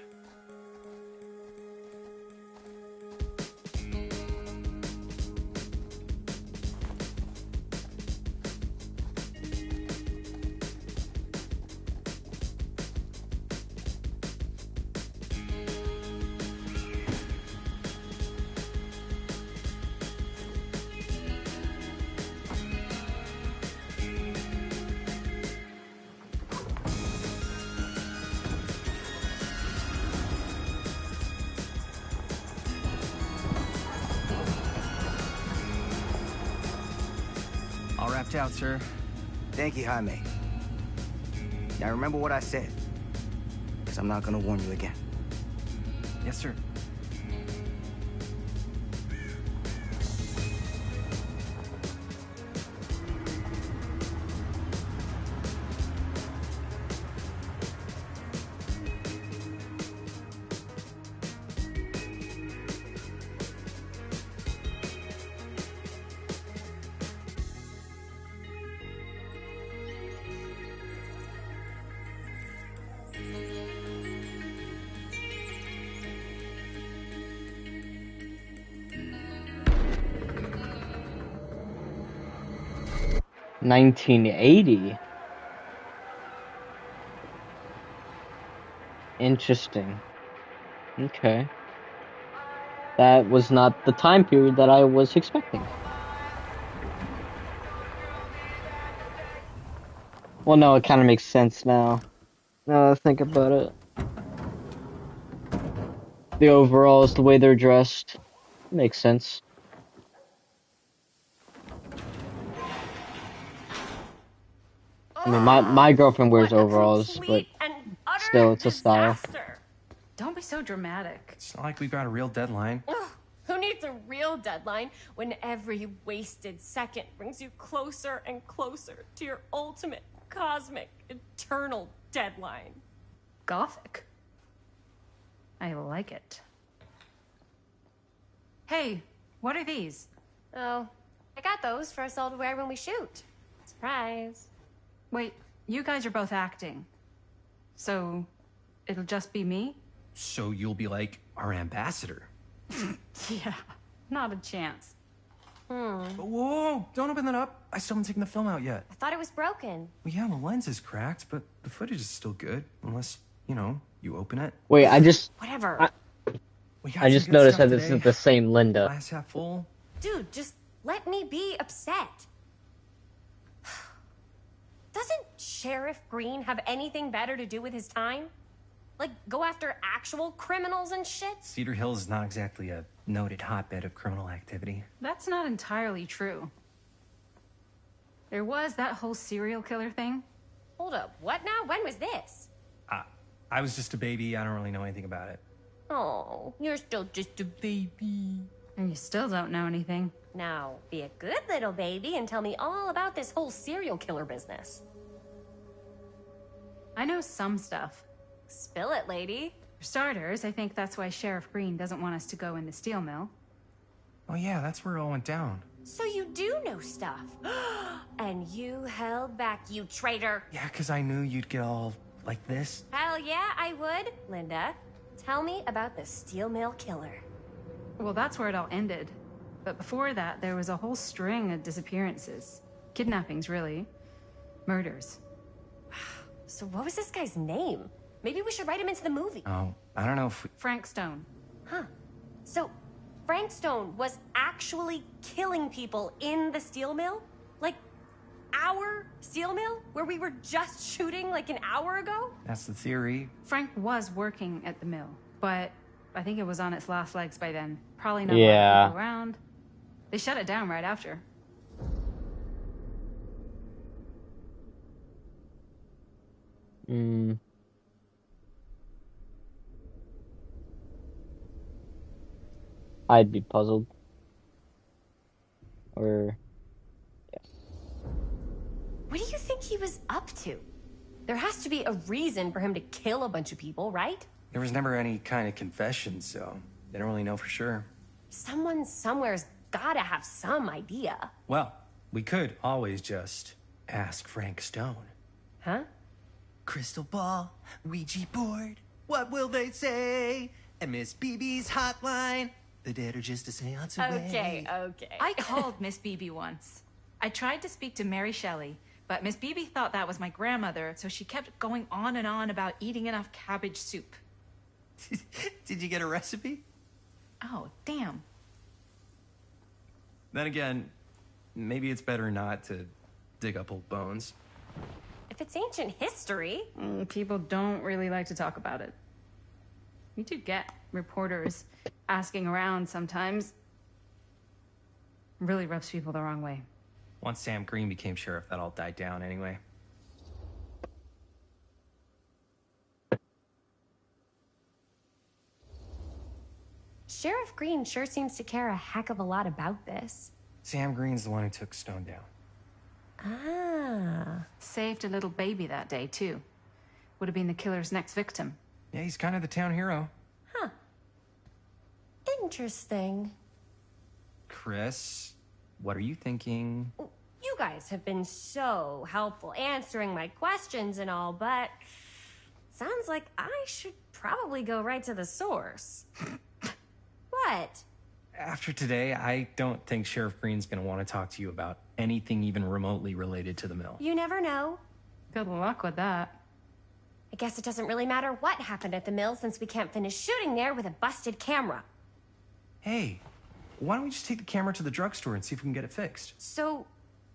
All wrapped out, sir. Thank you, Jaime. Now remember what I said, because I'm not gonna warn you again. Yes, sir. $1980. Interesting. Okay. That was not the time period that I was expecting. Well, no, it kind of makes sense now. Now that I think about it. The overalls, the way they're dressed, makes sense. I mean, my girlfriend wears overalls, but still, it's a style. Don't be so dramatic. It's not like we've got a real deadline. Ugh, who needs a real deadline when every wasted second brings you closer and closer to your ultimate, cosmic, eternal deadline? Gothic. I like it. Hey, what are these? Oh, I got those for us all to wear when we shoot. Surprise. Wait, you guys are both acting. So, it'll just be me? So you'll be like our ambassador. Yeah, not a chance. Whoa, don't open that up. I still haven't taken the film out yet. I thought it was broken. Well, yeah, the lens is cracked, but the footage is still good. Unless, you open it. Wait, I just Whatever. We got I some just good noticed stuff that this today. is the same Linda. Glass half full. Dude, just let me be upset. Doesn't Sheriff Green have anything better to do with his time? Like, go after actual criminals and shit? Cedar Hills is not exactly a noted hotbed of criminal activity. That's not entirely true. There was that whole serial killer thing. Hold up, what now? When was this? I was just a baby. I don't really know anything about it. Oh, you're still just a baby. And you still don't know anything. Now, be a good little baby and tell me all about this whole serial killer business. I know some stuff. Spill it, lady. For starters, I think that's why Sheriff Green doesn't want us to go in the steel mill. Oh yeah, that's where it all went down. So you do know stuff. And you held back, you traitor. Yeah, because I knew you'd get all like this. Hell yeah, I would. Linda, tell me about the steel mill killer. Well, that's where it all ended. But before that, there was a whole string of disappearances. Kidnappings, really. Murders. So what was this guy's name? Maybe we should write him into the movie. Oh, I don't know if we... Frank Stone. Huh. So Frank Stone was actually killing people in the steel mill? Like, our steel mill? Where we were just shooting like an hour ago? That's the theory. Frank was working at the mill, but I think it was on its last legs by then. Probably not a lot Yeah. of people around. They shut it down right after. I'd be puzzled. Or What do you think he was up to? There has to be a reason for him to kill a bunch of people, right? There was never any kind of confession, so they don't really know for sure. Someone somewhere's gotta have some idea. Well, we could always just ask Frank Stone. Huh? Crystal ball, Ouija board, what will they say? And Miss BB's hotline, the dead are just a seance away. Okay. I called Miss BB once. I tried to speak to Mary Shelley, but Miss BB thought that was my grandmother, so she kept going on and on about eating enough cabbage soup. Did you get a recipe? Oh, damn. Then again, maybe it's better not to dig up old bones. If it's ancient history. People don't really like to talk about it. We do get reporters asking around sometimes. Really rubs people the wrong way. Once Sam Green became sheriff, that all died down anyway. Sheriff Green sure seems to care a heck of a lot about this. Sam Green's the one who took Stone down. Ah. Saved a little baby that day, too. Would have been the killer's next victim. Yeah, he's kind of the town hero. Huh. Interesting. Chris, what are you thinking? You guys have been so helpful answering my questions and all, but sounds like I should probably go right to the source. What? After today, I don't think Sheriff Green's gonna want to talk to you about anything even remotely related to the mill. You never know. Good luck with that. I guess it doesn't really matter what happened at the mill since we can't finish shooting there with a busted camera. Hey, why don't we just take the camera to the drugstore and see if we can get it fixed? So,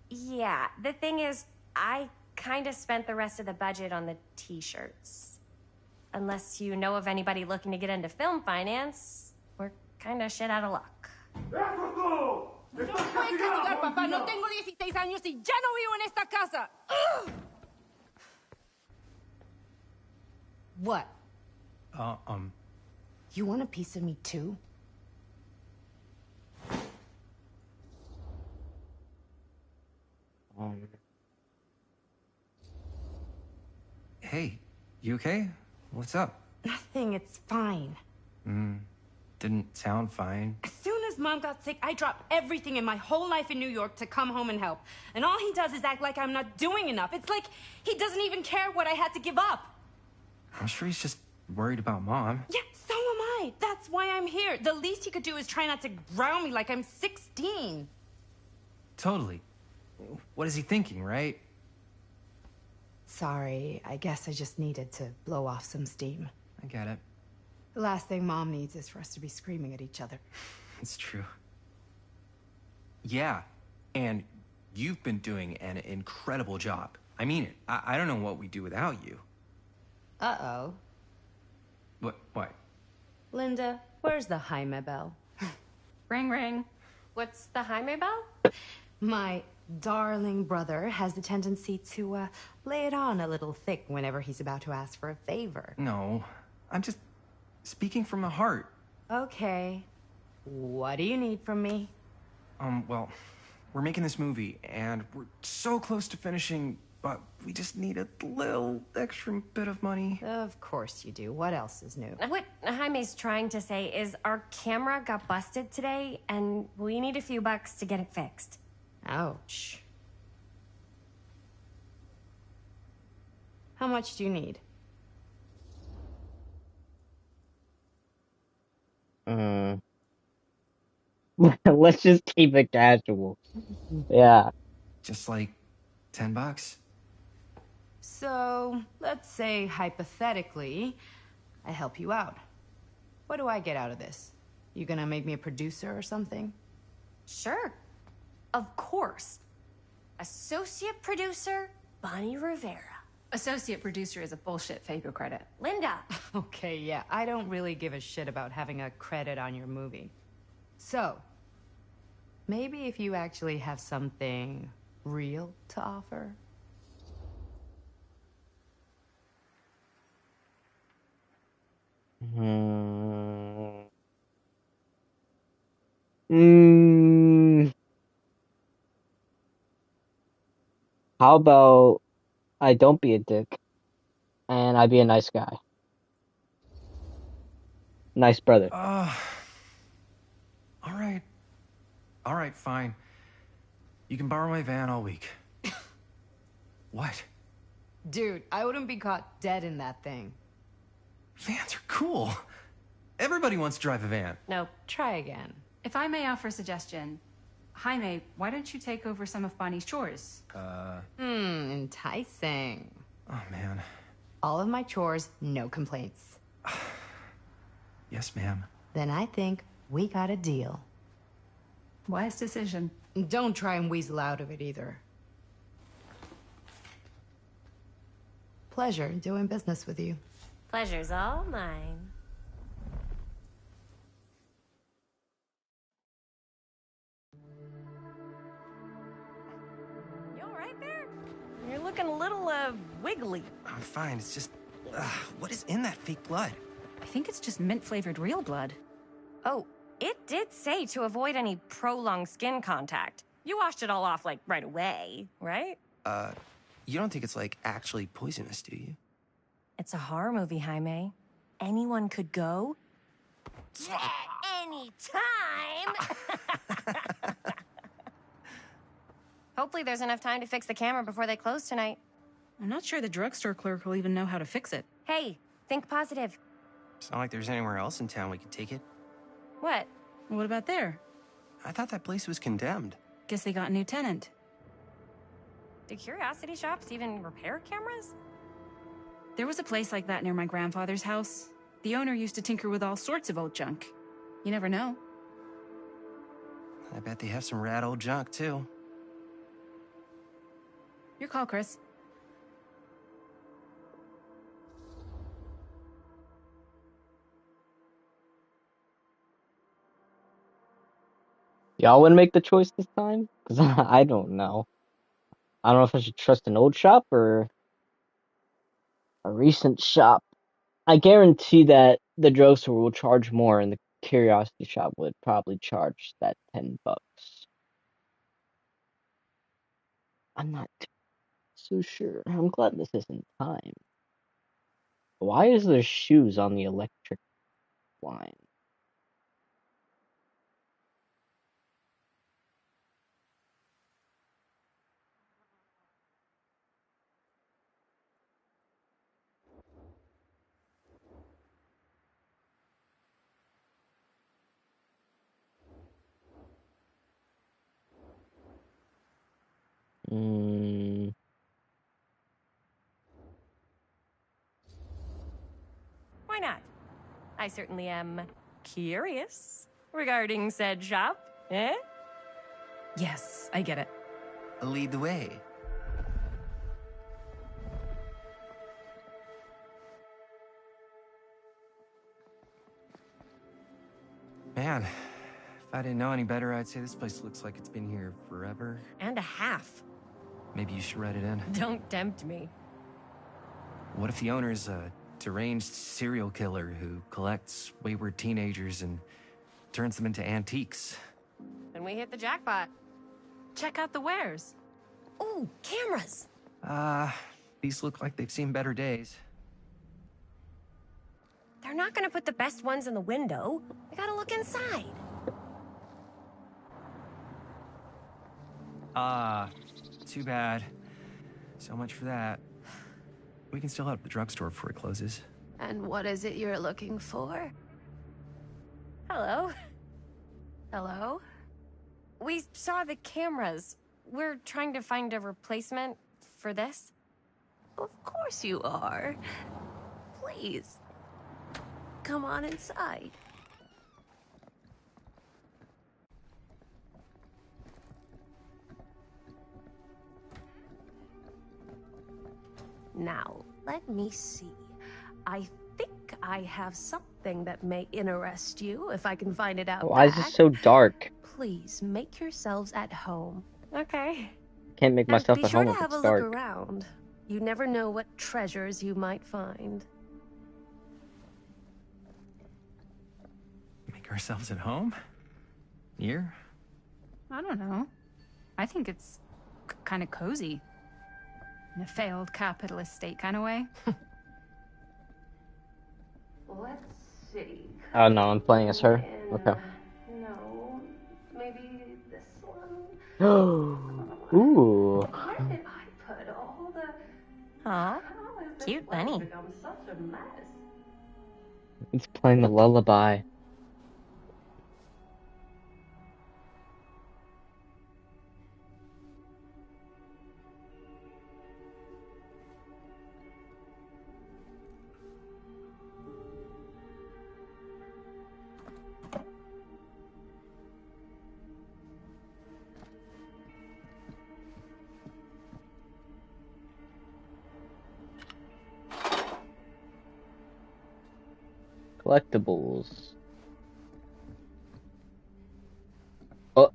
yeah, the thing is, I kind of spent the rest of the budget on the t-shirts. Unless you know of anybody looking to get into film finance, we're kind of shit out of luck. Papá, no tengo 16 años y ya no vivo en esta casa. What? You want a piece of me too? Hey, you okay? What's up? Nothing, it's fine. Didn't sound fine. As soon as Mom got sick, I dropped everything in my whole life in New York to come home and help. And all he does is act like I'm not doing enough. It's like he doesn't even care what I had to give up. I'm sure he's just worried about Mom. Yeah, so am I. That's why I'm here. The least he could do is try not to ground me like I'm 16. Totally. What is he thinking, right? Sorry, I guess I just needed to blow off some steam. I get it. The last thing Mom needs is for us to be screaming at each other. It's true. Yeah, and you've been doing an incredible job. I mean it. I don't know what we'd do without you. Uh-oh. What? Linda, where's the Jaime bell? Ring, ring. What's the Jaime bell? My darling brother has the tendency to lay it on a little thick whenever he's about to ask for a favor. No, I'm just speaking from the heart. Okay. What do you need from me? Well, we're making this movie, and we're so close to finishing, but we just need a little extra bit of money. Of course you do. What else is new? What Jaime's trying to say is our camera got busted today, and we need a few bucks to get it fixed. Ouch. How much do you need? Let's just keep it casual. Yeah. Just like $10. So, let's say hypothetically, I help you out. What do I get out of this? You gonna make me a producer or something? Sure. Of course. Associate producer, Bonnie Rivera. Associate producer is a bullshit FAPO credit. Linda. Okay, yeah, I don't really give a shit about having a credit on your movie. So, maybe if you actually have something real to offer? Mm, how about I don't be a dick and I be a nice guy? Nice brother. All right. All right, fine. You can borrow my van all week. What? Dude, I wouldn't be caught dead in that thing. Vans are cool. Everybody wants to drive a van. Nope. Try again. If I may offer a suggestion, Jaime, why don't you take over some of Bonnie's chores? Enticing. Oh, man. All of my chores, no complaints. Yes, ma'am. Then I think we got a deal. Wise decision. Don't try and weasel out of it either. Pleasure doing business with you. Pleasure's all mine. You all right there? You're looking a little, wiggly. I'm fine. It's just, what is in that fake blood? I think it's just mint-flavored real blood. Oh, it did say to avoid any prolonged skin contact. You washed it all off, like, right away, right? You don't think it's, like, actually poisonous, do you? It's a horror movie, Jaime. Anyone could go. At any time! Hopefully there's enough time to fix the camera before they close tonight. I'm not sure the drugstore clerk will even know how to fix it. Hey, think positive. It's not like there's anywhere else in town we could take it. What? What about there? I thought that place was condemned. Guess they got a new tenant. Do curiosity shops even repair cameras? There was a place like that near my grandfather's house. The owner used to tinker with all sorts of old junk. You never know. I bet they have some rad old junk, too. Your call, Chris. Y'all wouldn't make the choice this time? Because I don't know. I don't know if I should trust an old shop or a recent shop. I guarantee that the drugstore will charge more and the curiosity shop would probably charge that $10. I'm not so sure. I'm glad this isn't time. Why is there shoes on the electric line? Why not? I certainly am curious regarding said shop, eh? Yes, I get it. Lead the way. Man, if I didn't know any better, I'd say this place looks like it's been here forever. And a half. Maybe you should write it in. Don't tempt me. What if the owner's a deranged serial killer who collects wayward teenagers and turns them into antiques? Then we hit the jackpot. Check out the wares. Ooh, cameras! These look like they've seen better days. They're not gonna put the best ones in the window. We gotta look inside. Too bad. So much for that. We can still head up the drugstore before it closes. And what is it you're looking for? Hello. Hello? We saw the cameras. We're trying to find a replacement for this. Of course you are. Please. Come on inside. Now, let me see. I think I have something that may interest you, if I can find it out. Why is this so dark? Please make yourselves at home. Okay. Can't make myself Be at sure home to if have it's a dark. look around. You never know what treasures you might find. Make ourselves at home? Here? I don't know. I think it's kind of cozy. In a failed capitalist state kind of way. Let's see. Oh no, I'm playing as her. Okay. No, maybe this one. Ooh. Where did I put all the? Aw, How has this cute place bunny. become such a mess? It's playing the lullaby. Collectibles. Oh,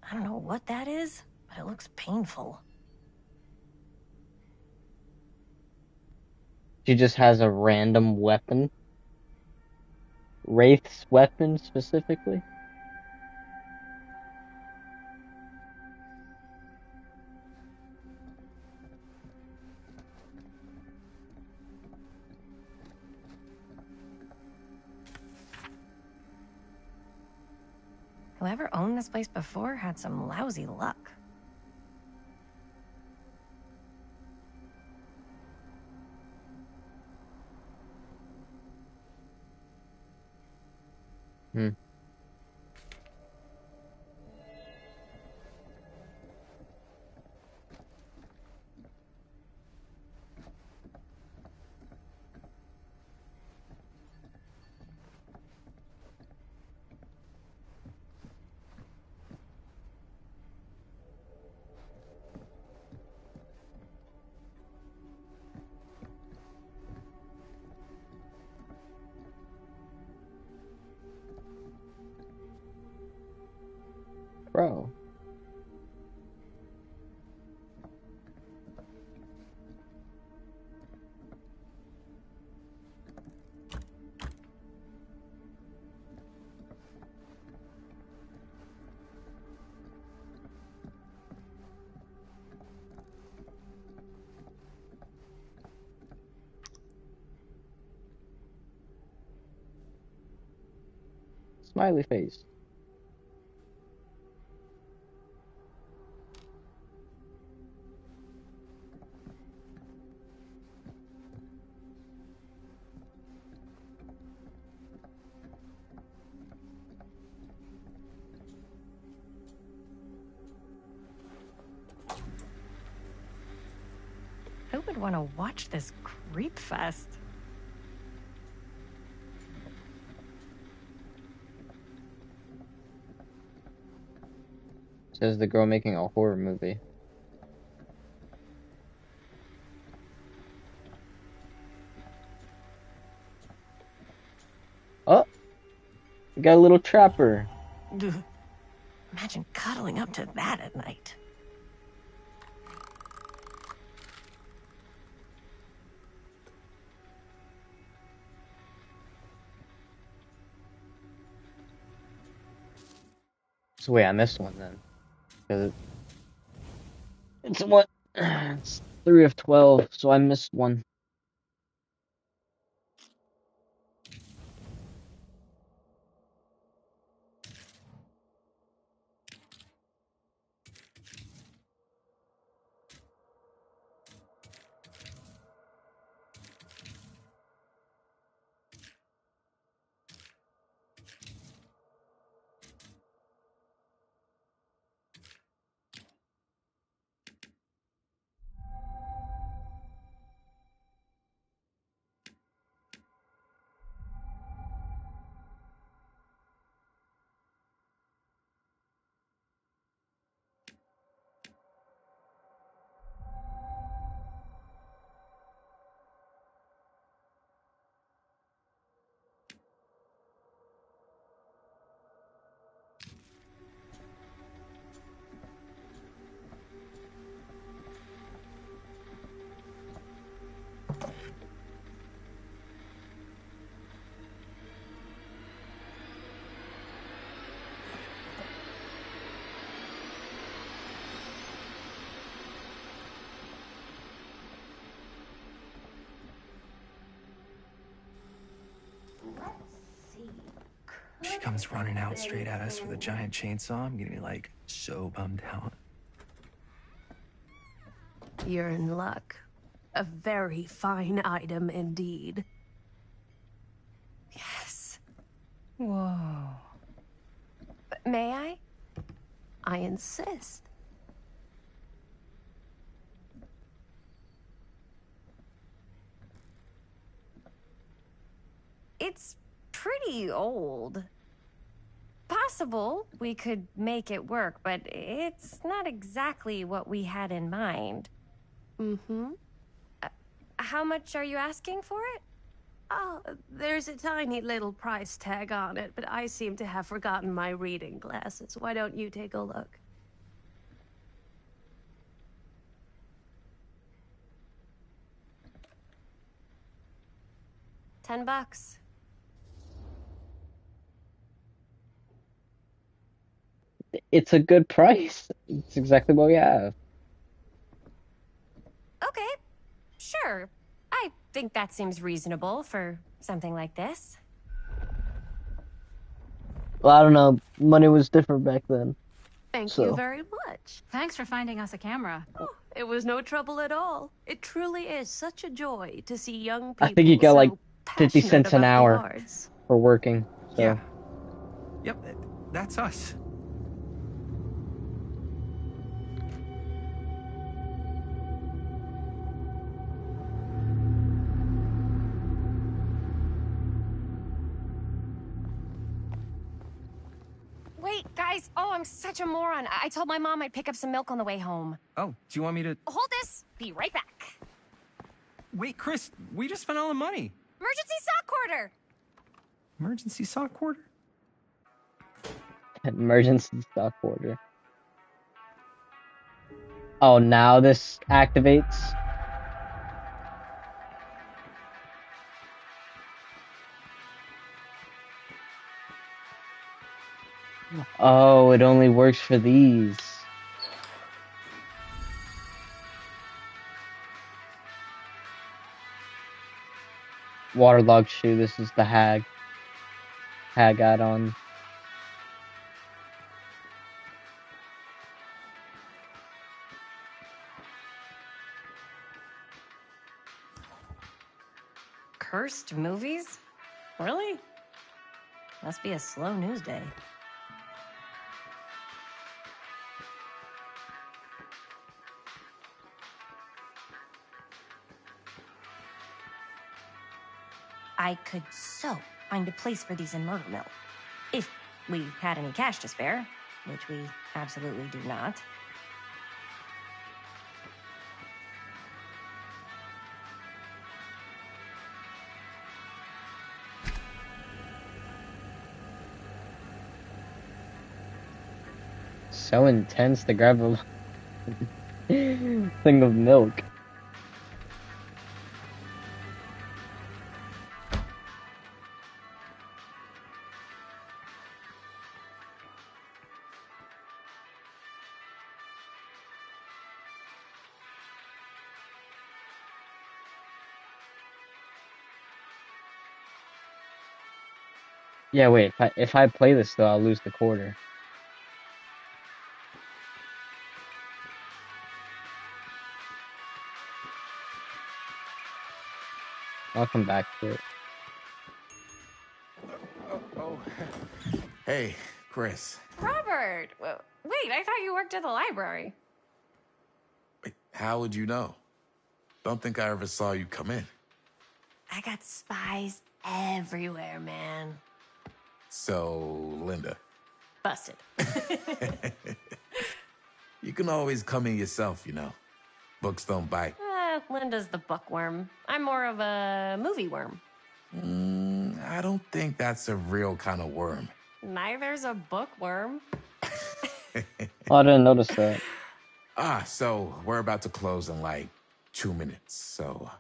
I don't know what that is, but it looks painful. she just has a random weapon. Wraith's weapon, specifically. Whoever owned this place before had some lousy luck. Hmm. Bro. Smiley face. Who would want to watch this creep fest? Says the girl making a horror movie. Oh, we got a little trapper. Ugh. Imagine cuddling up to that at night. So wait, I missed one then. 'Cause it's what? It's 3 of 12, so I missed one. She comes running out straight at us with a giant chainsaw. I'm getting like so bummed out. You're in luck. A very fine item indeed. Yes. Whoa. May I? I insist. It's pretty old. Possible we could make it work, but it's not exactly what we had in mind. Mm-hmm. How much are you asking for it? Oh, there's a tiny little price tag on it, but I seem to have forgotten my reading glasses. Why don't you take a look? $10. It's a good price. It's exactly what we have. Okay, sure. I think that seems reasonable for something like this. Well, I don't know. Money was different back then. Thank you very much. Thanks for finding us a camera. Oh, it was no trouble at all. It truly is such a joy to see young people I think you get like 50 passionate cents an about the hour arts. for working. So. Yeah. Yep, that's us. Wait, guys. Oh, I'm such a moron. I told my mom I'd pick up some milk on the way home. Oh, do you want me to... Hold this. Be right back. Wait, Chris, we just spent all the money. Emergency sock quarter. Emergency sock order? Emergency stock order. Oh, now this activates? Oh, it only works for these. Waterlogged shoe, this is the hag add-on. Cursed movies? Really? Must be a slow news day. I could so find a place for these in Murder Mill. If we had any cash to spare, which we absolutely do not. So intense to grab a thing of milk. Yeah, wait, if I play this though, I'll lose the quarter. I'll come back to it. Oh. Hey, Chris. Robert! Wait, I thought you worked at the library. Wait, how would you know? Don't think I ever saw you come in. I got spies everywhere, man. So, Linda. Busted. You can always come in yourself, you know. Books don't bite. Linda's the bookworm. I'm more of a movie worm. I don't think that's a real kind of worm. Neither's a bookworm. Oh, I didn't notice that. So we're about to close in like 2 minutes, so...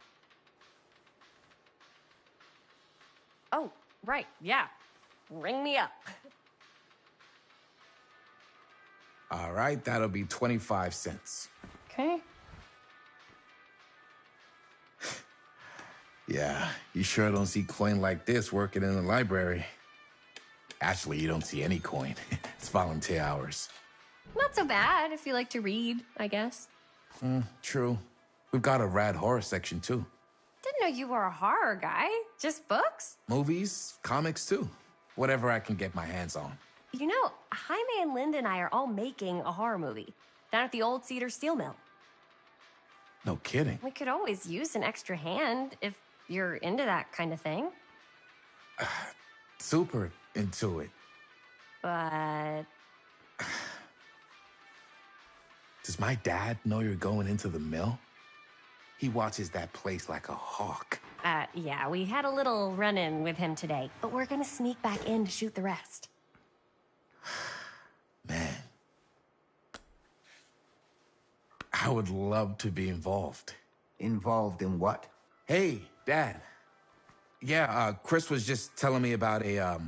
Oh, right, yeah. Ring me up. All right, that'll be 25 cents. Okay. Yeah, you sure don't see coin like this working in the library. Actually, you don't see any coin. It's volunteer hours. Not so bad if you like to read, I guess. True. We've got a rad horror section, too. Didn't know you were a horror guy. Just books? Movies, comics, too. Whatever I can get my hands on. You know, Jaime and Linda and I are all making a horror movie down at the old Cedar Steel Mill. No kidding. We could always use an extra hand if you're into that kind of thing. Super into it. But... Does my dad know you're going into the mill? He watches that place like a hawk. Yeah, we had a little run-in with him today, but we're gonna sneak back in to shoot the rest. Man. I would love to be involved. Involved in what? Hey, Dad. Yeah, Chris was just telling me about a...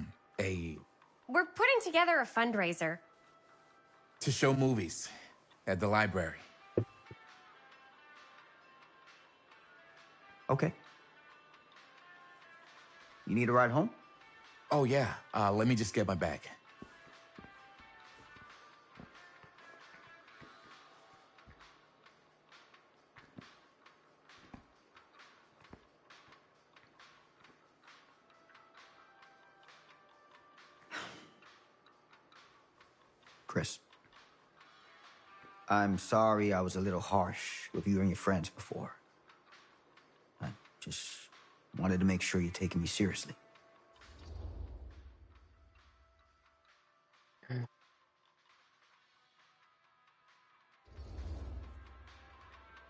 We're putting together a fundraiser. to show movies at the library. Okay. You need a ride home? Oh, yeah. Let me just get my bag. Chris, I'm sorry I was a little harsh with you and your friends before. I just wanted to make sure you're taking me seriously.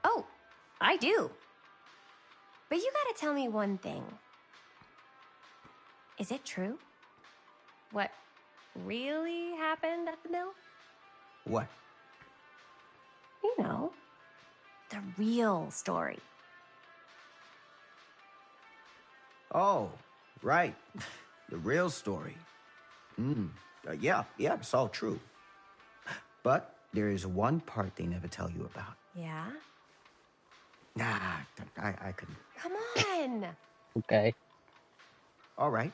Oh, I do. But you gotta tell me one thing. Is it true? What really happened at the mill? What? You know, the real story. Oh, right. The real story. Yeah, it's all true. But there is one part they never tell you about. Yeah? Nah, I couldn't. Come on! Okay. All right.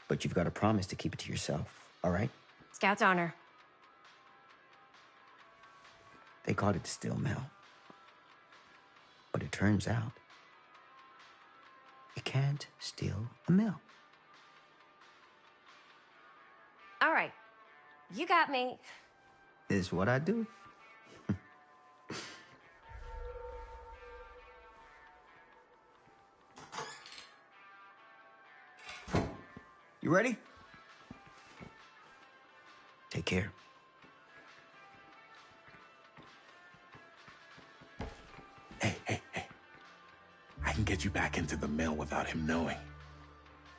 But you've got to promise to keep it to yourself, all right? Scout's honor. They called it the steel mill. But it turns out, you can't steal a mill. All right. You got me. This is what I do. You ready? Take care. Hey. I can get you back into the mill without him knowing.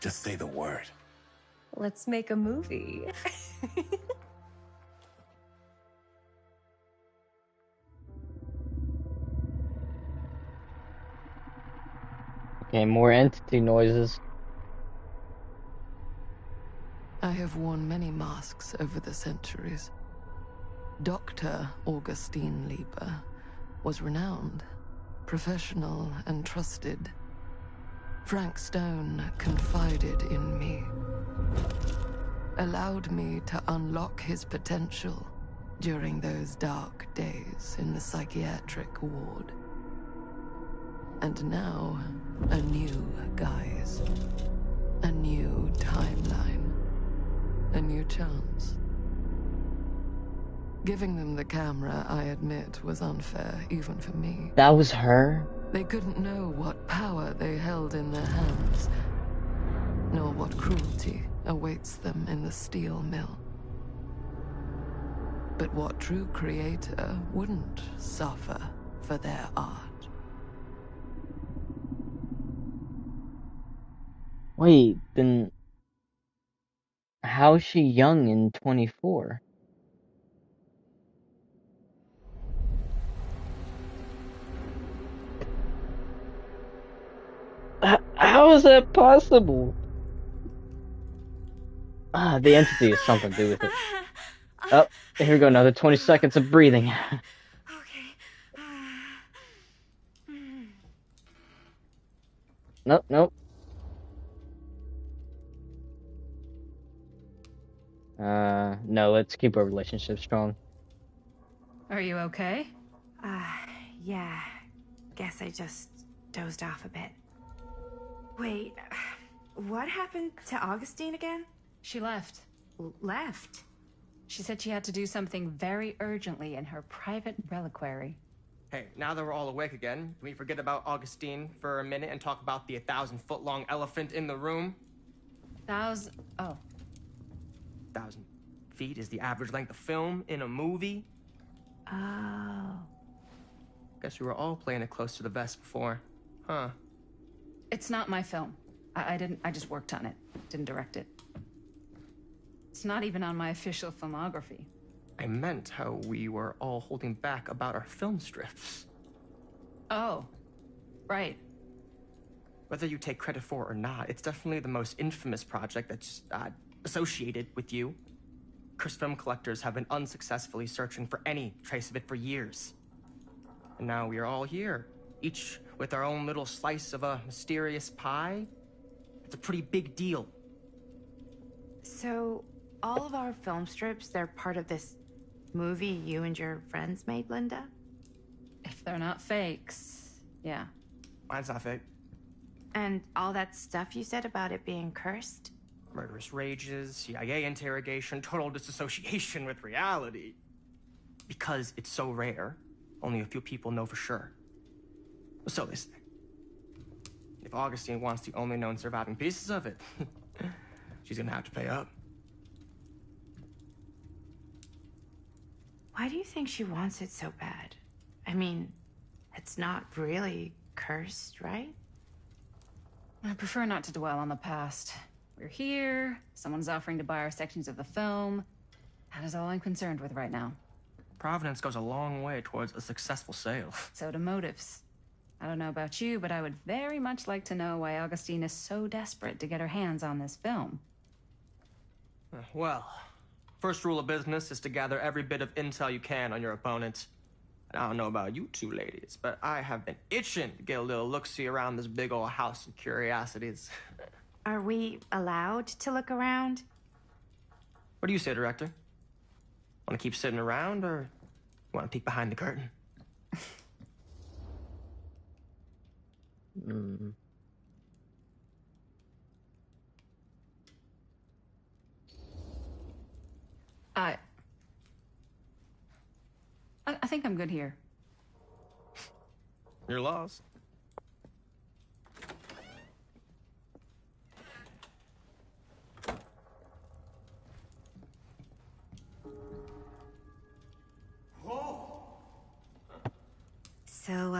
Just say the word. Let's make a movie. Okay, more entity noises. I have worn many masks over the centuries. Dr. Augustine Lieber was renowned, professional, and trusted. Frank Stone confided in me, allowed me to unlock his potential during those dark days in the psychiatric ward. And now, a new guise, a new timeline, a new chance. Giving them the camera, I admit, was unfair, even for me. That was her? They couldn't know what power they held in their hands, nor what cruelty awaits them in the steel mill. But what true creator wouldn't suffer for their art? Wait, then how is she young in 24? How is that possible? The entity has something to do with it. Oh, here we go, another 20 seconds of breathing. Nope. No, let's keep our relationship strong. Are you okay? Yeah. Guess I just dozed off a bit. Wait, what happened to Augustine again? She left. Left? She said she had to do something very urgently in her private reliquary. Hey, now that we're all awake again, can we forget about Augustine for a minute and talk about the 1,000-foot-long elephant in the room? Oh. 1,000 feet is the average length of film in a movie? Oh. Guess we were all playing it close to the vest before. Huh. It's not my film. I just worked on it. Didn't direct it. It's not even on my official filmography. I meant how we were all holding back about our film strips. Oh. Right. Whether you take credit for it or not, it's definitely the most infamous project that's associated with you. Cursed film collectors have been unsuccessfully searching for any trace of it for years. And now we are all here, each with our own little slice of a mysterious pie. It's a pretty big deal. So, all of our film strips, they're part of this movie you and your friends made, Linda? If they're not fakes, yeah. Mine's not fake. And all that stuff you said about it being cursed? Murderous rages, CIA interrogation, total disassociation with reality. Because it's so rare, only a few people know for sure. So they say. If Augustine wants the only known surviving pieces of it, she's gonna have to pay up. Why do you think she wants it so bad? I mean, it's not really cursed, right? I prefer not to dwell on the past. We're here, someone's offering to buy our sections of the film. That is all I'm concerned with right now. Providence goes a long way towards a successful sale. So do motives. I don't know about you, but I would very much like to know why Augustine is so desperate to get her hands on this film. Well, first rule of business is to gather every bit of intel you can on your opponent. And I don't know about you two ladies, but I have been itching to get a little look-see around this big old house of curiosities. Are we allowed to look around? What do you say, director? Want to keep sitting around, or want to peek behind the curtain? I think I'm good here. You're lost. So,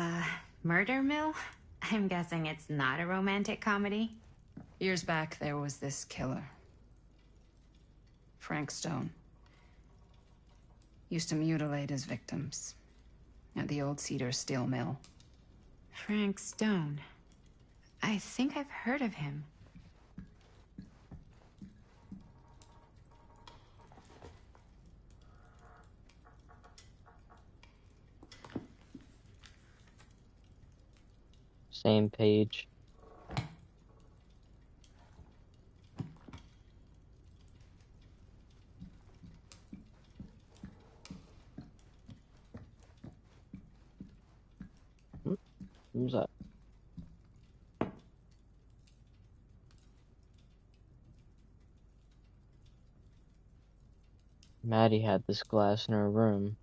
Murder Mill? I'm guessing it's not a romantic comedy? Years back, there was this killer. Frank Stone. Used to mutilate his victims at the old Cedar Steel Mill. Frank Stone. I think I've heard of him. Same page. Who's that? Maddie had this glass in her room.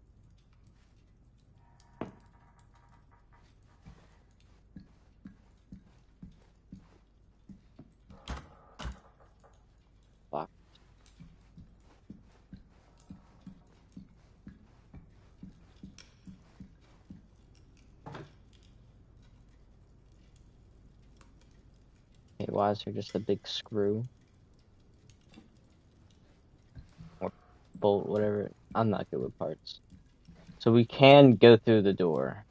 Fuck. Hey, why is there just a big screw? Or bolt, whatever. I'm not good with parts. So we can go through the door.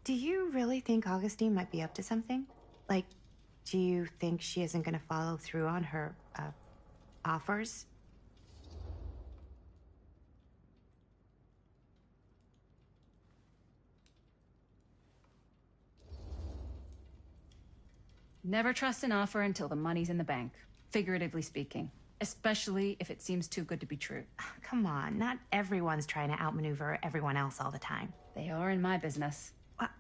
Do you really think Augustine might be up to something? Like, do you think she isn't gonna follow through on her, offers? Never trust an offer until the money's in the bank, figuratively speaking. Especially if it seems too good to be true. Come on, not everyone's trying to outmaneuver everyone else all the time. They are in my business.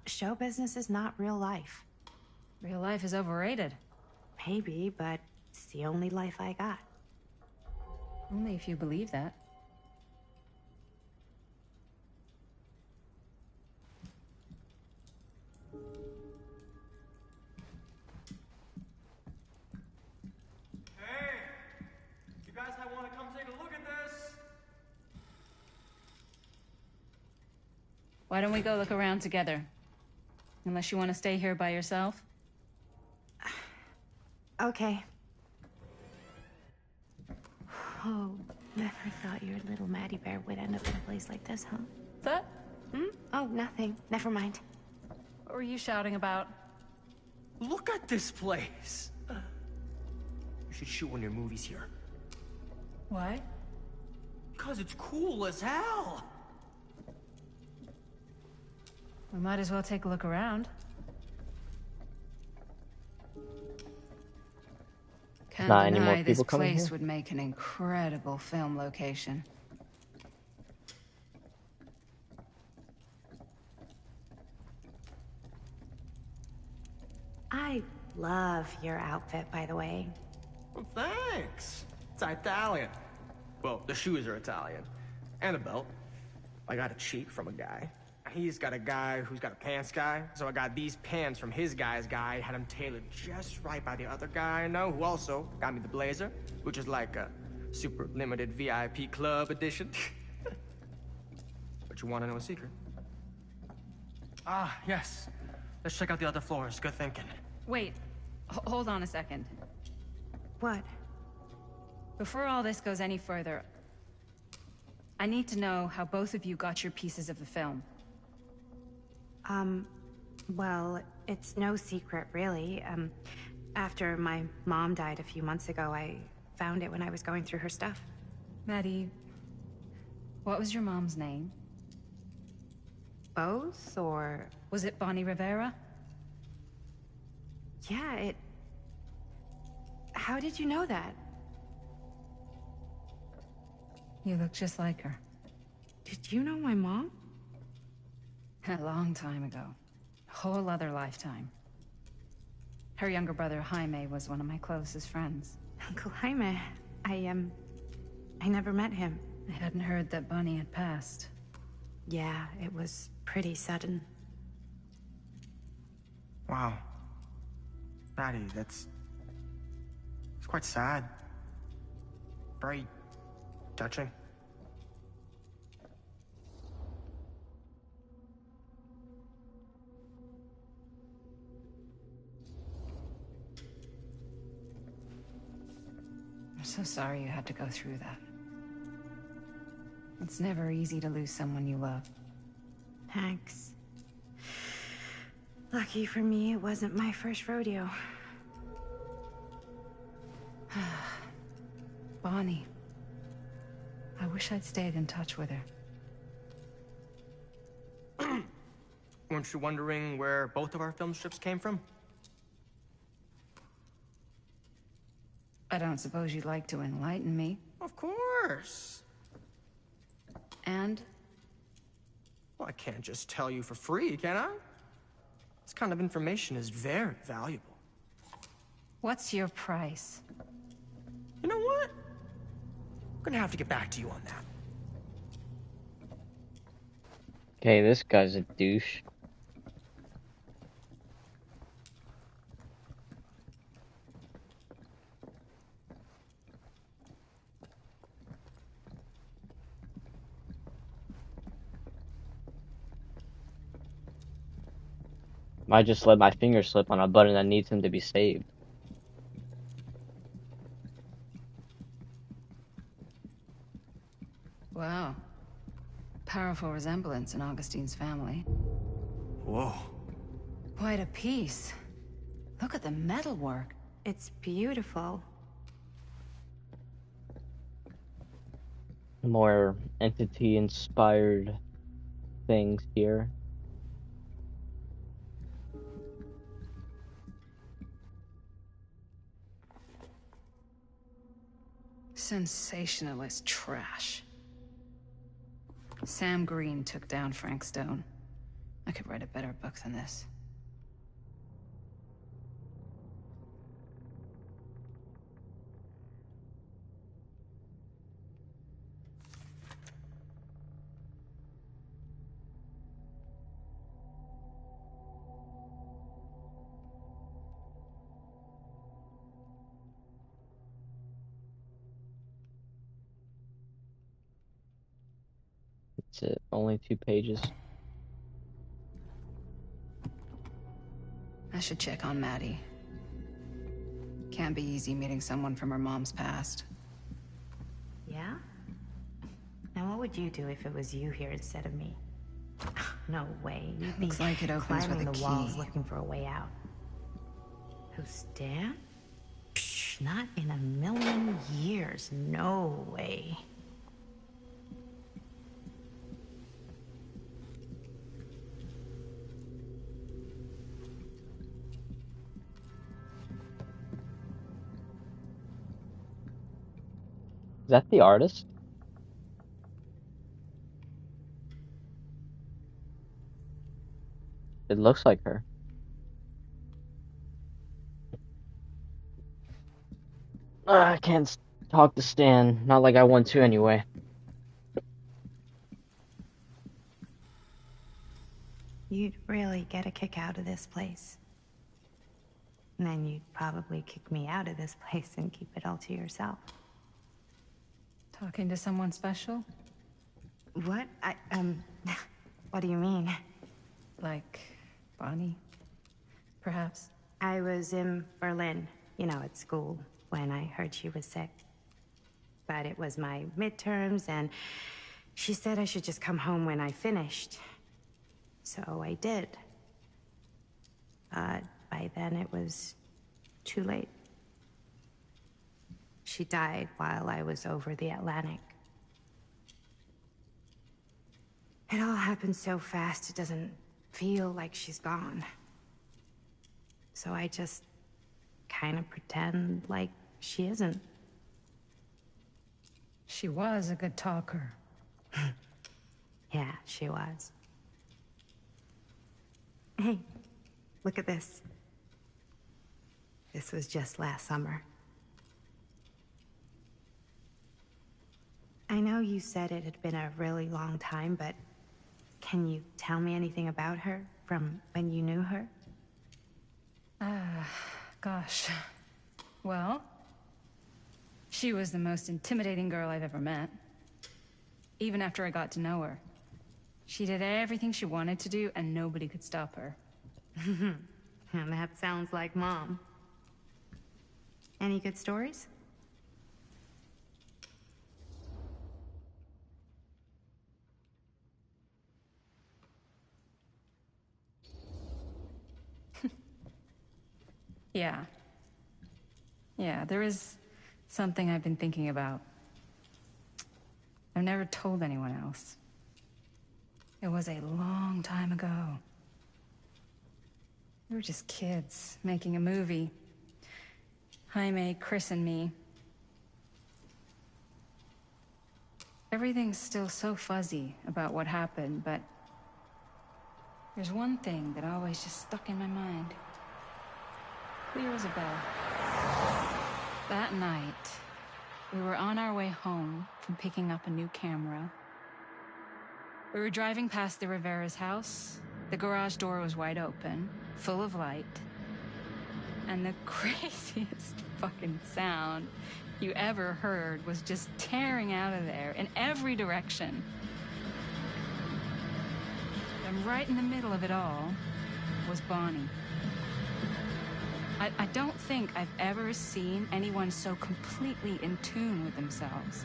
Show business is not real life. Real life is overrated. Maybe, but it's the only life I got. Only if you believe that. Why don't we go look around together? Unless you want to stay here by yourself? Okay. Oh, never thought your little Maddie Bear would end up in a place like this, huh? That? Oh, nothing. Never mind. What were you shouting about? Look at this place. You should shoot one of your movies here. Why? Because it's cool as hell. We might as well take a look around. Can't Not any more deny this people coming place here? would make an incredible film location. I love your outfit, by the way. Well, thanks. It's Italian. Well, the shoes are Italian. And a belt. I got a cheek from a guy. He's got a guy who's got a pants guy. So I got these pants from his guy's guy, had them tailored just right by the other guy I know, who also got me the blazer, which is like a super limited VIP club edition. But you want to know a secret? Ah, yes. Let's check out the other floors. Good thinking. Wait, hold on a second. What? Before all this goes any further, I need to know how both of you got your pieces of the film. Well, it's no secret, really. After my mom died a few months ago, I found it when I was going through her stuff. Maddie, what was your mom's name? Both, or... Was it Bonnie Rivera? Yeah, it... How did you know that? You look just like her. Did you know my mom? A long time ago. A whole other lifetime. Her younger brother, Jaime, was one of my closest friends. Uncle Jaime, I never met him. I hadn't heard that Bonnie had passed. Yeah, it was pretty sudden. Wow. Maddie, it's quite sad. Very touching. I'm so sorry you had to go through that. It's never easy to lose someone you love. Thanks. Lucky for me, it wasn't my first rodeo. Bonnie. I wish I'd stayed in touch with her. Weren't you wondering where both of our film strips came from? I don't suppose you'd like to enlighten me. Of course. And? Well, I can't just tell you for free, can I? This kind of information is very valuable. What's your price? You know what? I'm gonna have to get back to you on that. Okay, this guy's a douche. Might just let my finger slip on a button that needs him to be saved. Wow. Powerful resemblance in Augustine's family. Whoa. Quite a piece. Look at the metalwork. It's beautiful. More entity-inspired things here. Sensationalist trash. Sam Green took down Frank Stone. I could write a better book than this. That's it. Only 2 pages. I should check on Maddie. Can't be easy meeting someone from her mom's past. Yeah? Now what would you do if it was you here instead of me? No way. You'd be Looks like it opens with climbing a the key. walls looking for a way out. Who, Stan? Psh, not in a million years. No way. Is that the artist? It looks like her. I can't talk to Stan. Not like I want to anyway. You'd really get a kick out of this place. And then you'd probably kick me out of this place and keep it all to yourself. Talking to someone special? What? What do you mean? Like Bonnie, perhaps? I was in Berlin, at school, when I heard she was sick. But it was my midterms, and she said I should just come home when I finished. So I did. But by then it was too late. She died while I was over the Atlantic. It all happened so fast, it doesn't feel like she's gone. So I just kind of pretend like she isn't. She was a good talker. Yeah, she was. Hey, look at this. This was just last summer. I know you said it had been a really long time, but can you tell me anything about her from when you knew her? Gosh. Well, she was the most intimidating girl I've ever met. Even after I got to know her. She did everything she wanted to do, and nobody could stop her. And that sounds like Mom. Any good stories? Yeah. Yeah, there is something I've been thinking about. I've never told anyone else. It was a long time ago. We were just kids, making a movie. Jaime, Chris, and me. Everything's still so fuzzy about what happened, but there's one thing that always just stuck in my mind. Clear as a bell. That night, we were on our way home from picking up a new camera. We were driving past the Rivera's house. The garage door was wide open, full of light. And the craziest fucking sound you ever heard was just tearing out of there in every direction. And right in the middle of it all was Bonnie. I don't think I've ever seen anyone so completely in tune with themselves.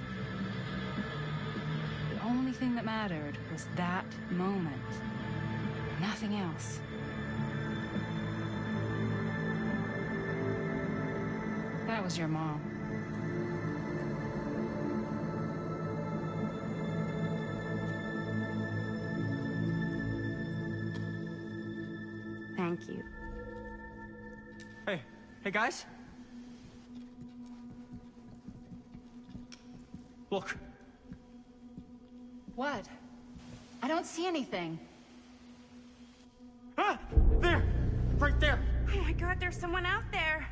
The only thing that mattered was that moment. Nothing else. That was your mom. Thank you. Hey guys? Look. What? I don't see anything. Ah! There! Right there! Oh my god, there's someone out there.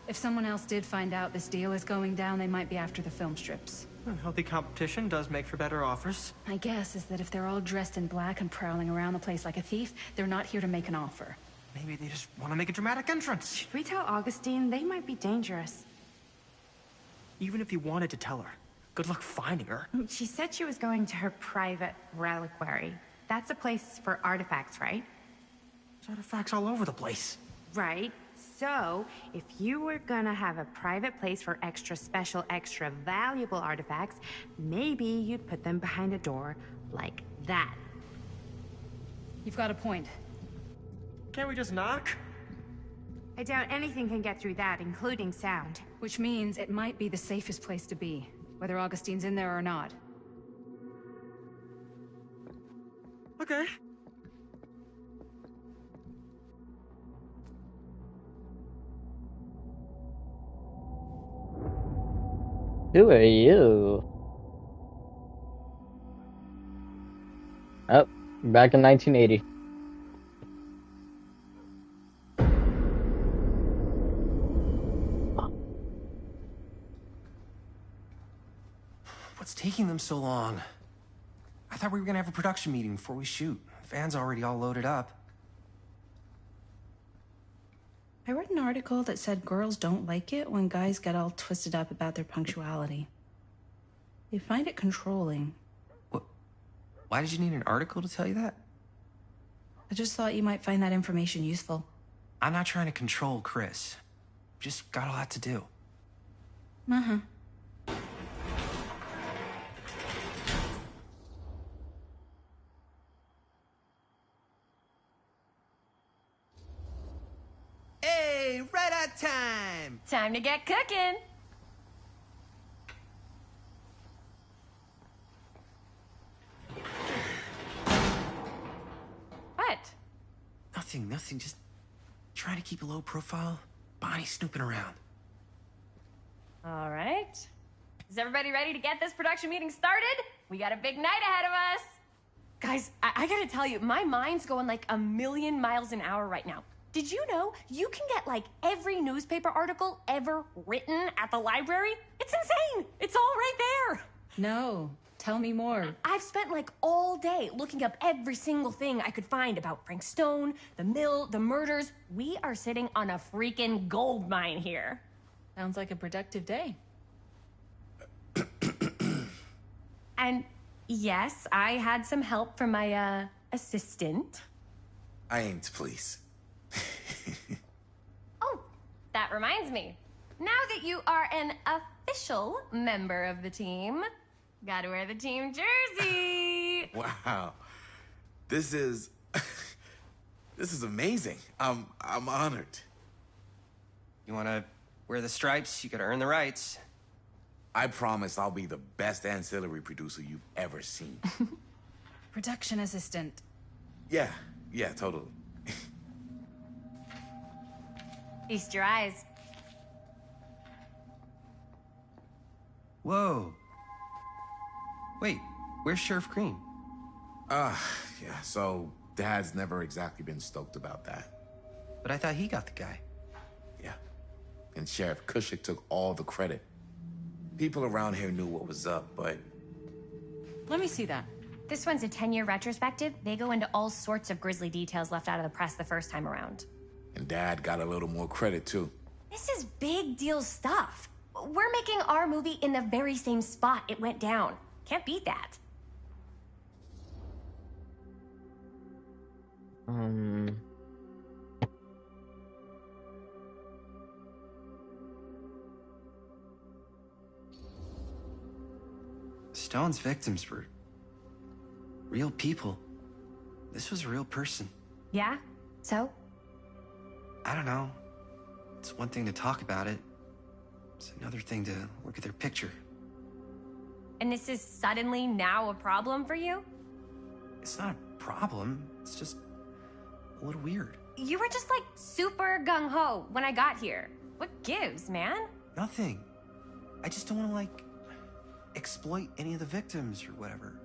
If someone else did find out this deal is going down, they might be after the film strips. Healthy competition does make for better offers. My guess is that if they're all dressed in black and prowling around the place like a thief, they're not here to make an offer. Maybe they just want to make a dramatic entrance. Should we tell Augustine? They might be dangerous. Even if you wanted to tell her, good luck finding her. She said she was going to her private reliquary. That's a place for artifacts, right? There's artifacts all over the place. Right. So, if you were gonna have a private place for extra special, extra valuable artifacts, maybe you'd put them behind a door like that. You've got a point. Can't we just knock? I doubt anything can get through that, including sound. Which means it might be the safest place to be, whether Augustine's in there or not. Okay. Who are you? Oh, back in 1980. What's taking them so long? I thought we were gonna have a production meeting before we shoot. Van's already all loaded up. I read an article that said girls don't like it when guys get all twisted up about their punctuality. They find it controlling. Why did you need an article to tell you that? I just thought you might find that information useful. I'm not trying to control Chris. Just got a lot to do. Uh-huh. Hey, right on time! Time to get cooking. What? Nothing. Just trying to keep a low profile. Bonnie snooping around. All right. Is everybody ready to get this production meeting started? We got a big night ahead of us. Guys, I gotta tell you, my mind's going like a million miles an hour right now. Did you know you can get like every newspaper article ever written at the library? It's insane. It's all right there. No, tell me more. I've spent like all day looking up every single thing I could find about Frank Stone, the mill, the murders. We are sitting on a freaking gold mine here. Sounds like a productive day. And yes, I had some help from my assistant. I aim to please. Oh, that reminds me. Now that you are an official member of the team, gotta wear the team jersey. Wow. This is amazing. I'm honored. You wanna wear the stripes? You gotta earn the rights. I promise I'll be the best ancillary producer you've ever seen. Production assistant. Yeah, totally. Feast your eyes. Whoa. Wait, where's Sheriff Green? Yeah, so Dad's never exactly been stoked about that. But I thought he got the guy. Yeah. And Sheriff Cushik took all the credit. People around here knew what was up, but... Let me see that. This one's a 10-year retrospective. They go into all sorts of grisly details left out of the press the first time around. And Dad got a little more credit, too. This is big deal stuff. We're making our movie in the very same spot it went down. Can't beat that. Stone's victims were real people. This was a real person. Yeah? So? I don't know. It's one thing to talk about it. It's another thing to look at their picture. And this is suddenly now a problem for you? It's not a problem. It's just a little weird. You were just like super gung-ho when I got here. What gives, man? Nothing. I just don't want to, like, exploit any of the victims or whatever.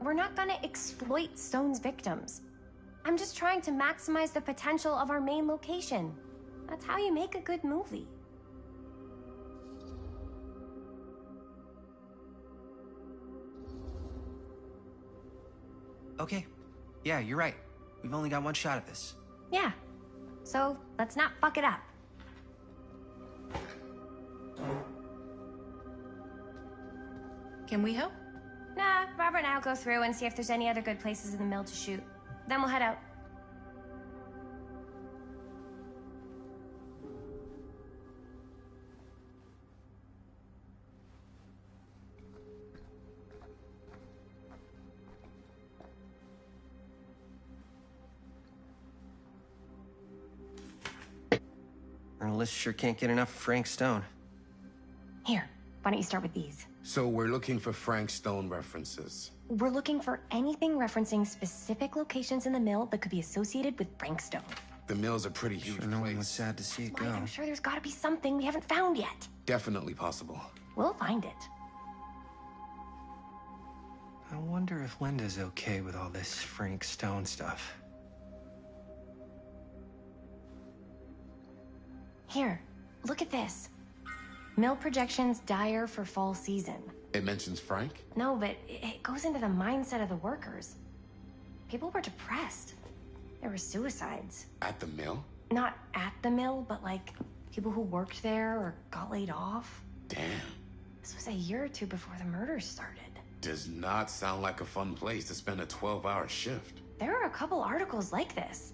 We're not gonna exploit Stone's victims. I'm just trying to maximize the potential of our main location. That's how you make a good movie. Okay. Yeah, you're right. We've only got one shot at this. Yeah. So, let's not fuck it up. Can we help? Nah, Robert and I'll go through and see if there's any other good places in the mill to shoot. Then we'll head out. Our list sure can't get enough of Frank Stone. Here, why don't you start with these? So we're looking for Frank Stone references. We're looking for anything referencing specific locations in the mill that could be associated with Frank Stone. The mill's a pretty huge No one place. was sad to see it go. I'm sure there's gotta be something we haven't found yet. Definitely possible. We'll find it. I wonder if Linda's okay with all this Frank Stone stuff. Here, look at this. Mill projections dire for fall season. It mentions Frank? No, but it goes into the mindset of the workers. People were depressed. There were suicides. At the mill? Not at the mill, but like people who worked there or got laid off. Damn. This was a year or two before the murders started. Does not sound like a fun place to spend a 12-hour shift. There are a couple articles like this.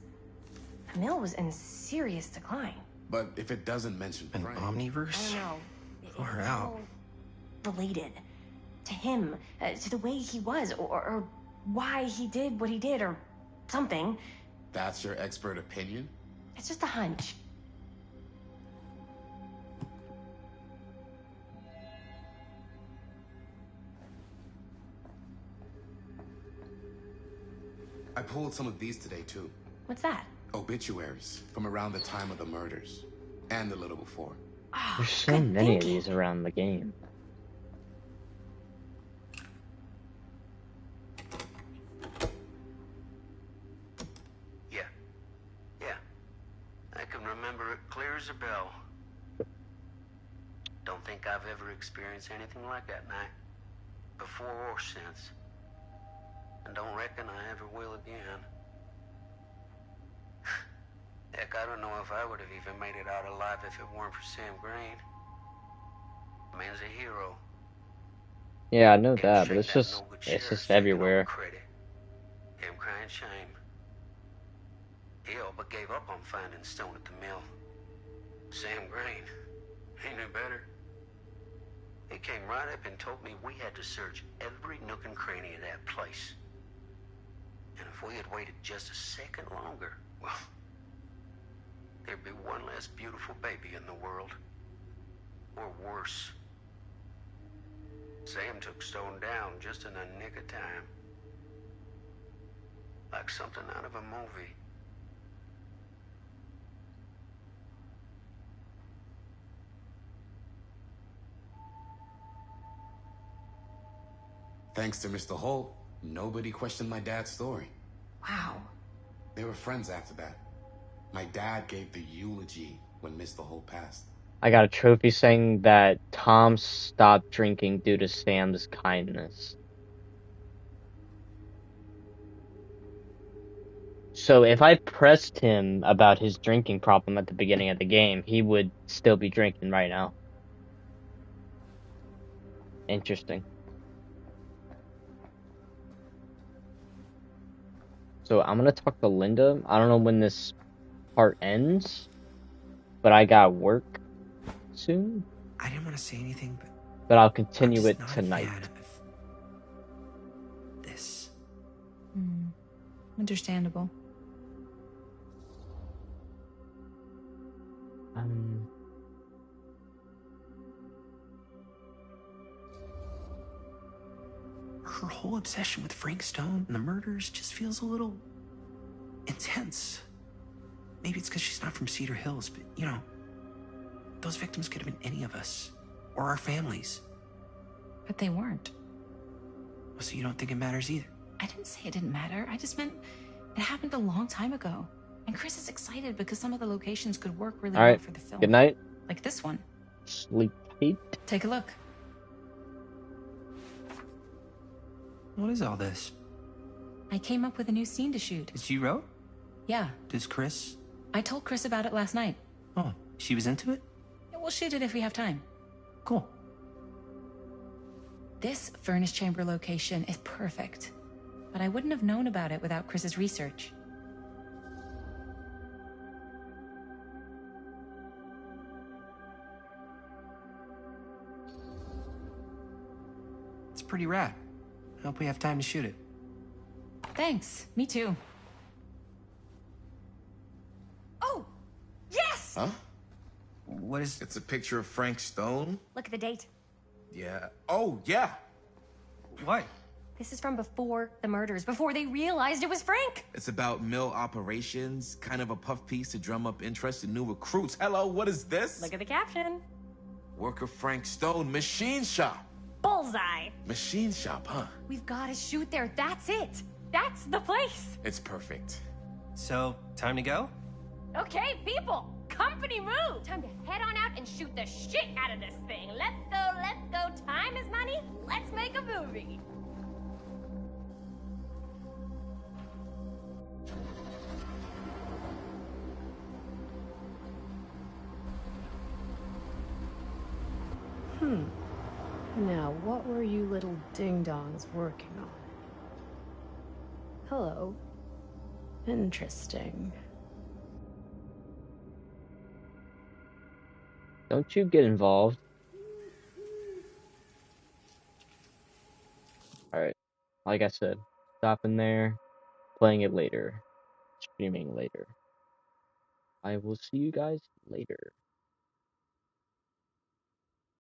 The mill was in serious decline. But if it doesn't mention An Frank... omniverse? I don't know. Far It's out. all related to him, to the way he was, or why he did what he did, or something. That's your expert opinion? It's just a hunch. I pulled some of these today, too. What's that? Obituaries from around the time of the murders. And a little before. There's so many of these around the game. Yeah. I can remember it clear as a bell. Don't think I've ever experienced anything like that night. Before or since. And don't reckon I ever will again. Heck, I don't know if I would have even made it out alive if it weren't for Sam Green. Man's a hero. Yeah, I know that, but it's just everywhere. Damn crying shame. He all but gave up on finding Stone at the mill. Sam Green, he knew better. He came right up and told me we had to search every nook and cranny of that place. And if we had waited just a second longer, well, there'd be one less beautiful baby in the world. Or worse. Sam took Stone down just in the nick of time. Like something out of a movie. Thanks to Mr. Holt, nobody questioned my dad's story. Wow. They were friends after that. My dad gave the eulogy when Mr. Holt passed. I got a trophy saying that Tom stopped drinking due to Sam's kindness. So if I pressed him about his drinking problem at the beginning of the game, he would still be drinking right now. Interesting. So I'm gonna talk to Linda. I don't know when this part ends, but I got work soon. I didn't want to say anything, but I'll continue it tonight. This. Understandable. Her whole obsession with Frank Stone and the murders just feels a little intense. Maybe it's because she's not from Cedar Hills, but you know, those victims could have been any of us. Or our families. But they weren't. So you don't think it matters either? I didn't say it didn't matter. I just meant it happened a long time ago. And Chris is excited because some of the locations could work really All well right. for the film. Good night. Like this one. Sleep tight. Take a look. What is all this? I came up with a new scene to shoot. That you wrote? Yeah. Does Chris? I told Chris about it last night. Oh, she was into it? We'll shoot it if we have time. Cool. This furnace chamber location is perfect. But I wouldn't have known about it without Chris's research. It's pretty rad. I hope we have time to shoot it. Thanks. Me too. Oh! Yes! Huh? What is... It's a picture of Frank Stone? Look at the date. Yeah. Oh, yeah. Why? This is from before the murders, before they realized it was Frank. It's about mill operations, kind of a puff piece to drum up interest in new recruits. Hello, what is this? Look at the caption. Worker Frank Stone, machine shop. Bullseye. Machine shop, huh? We've got to shoot there. That's it. That's the place. It's perfect. So, time to go? Okay, people. Company move. Time to head on out and shoot the shit out of this thing. Let's go, let's go. Time is money. Let's make a movie. Now, what were you little ding-dongs working on? Hello. Interesting. Don't you get involved. Alright. Like I said, stopping there, playing it later, streaming later. I will see you guys later.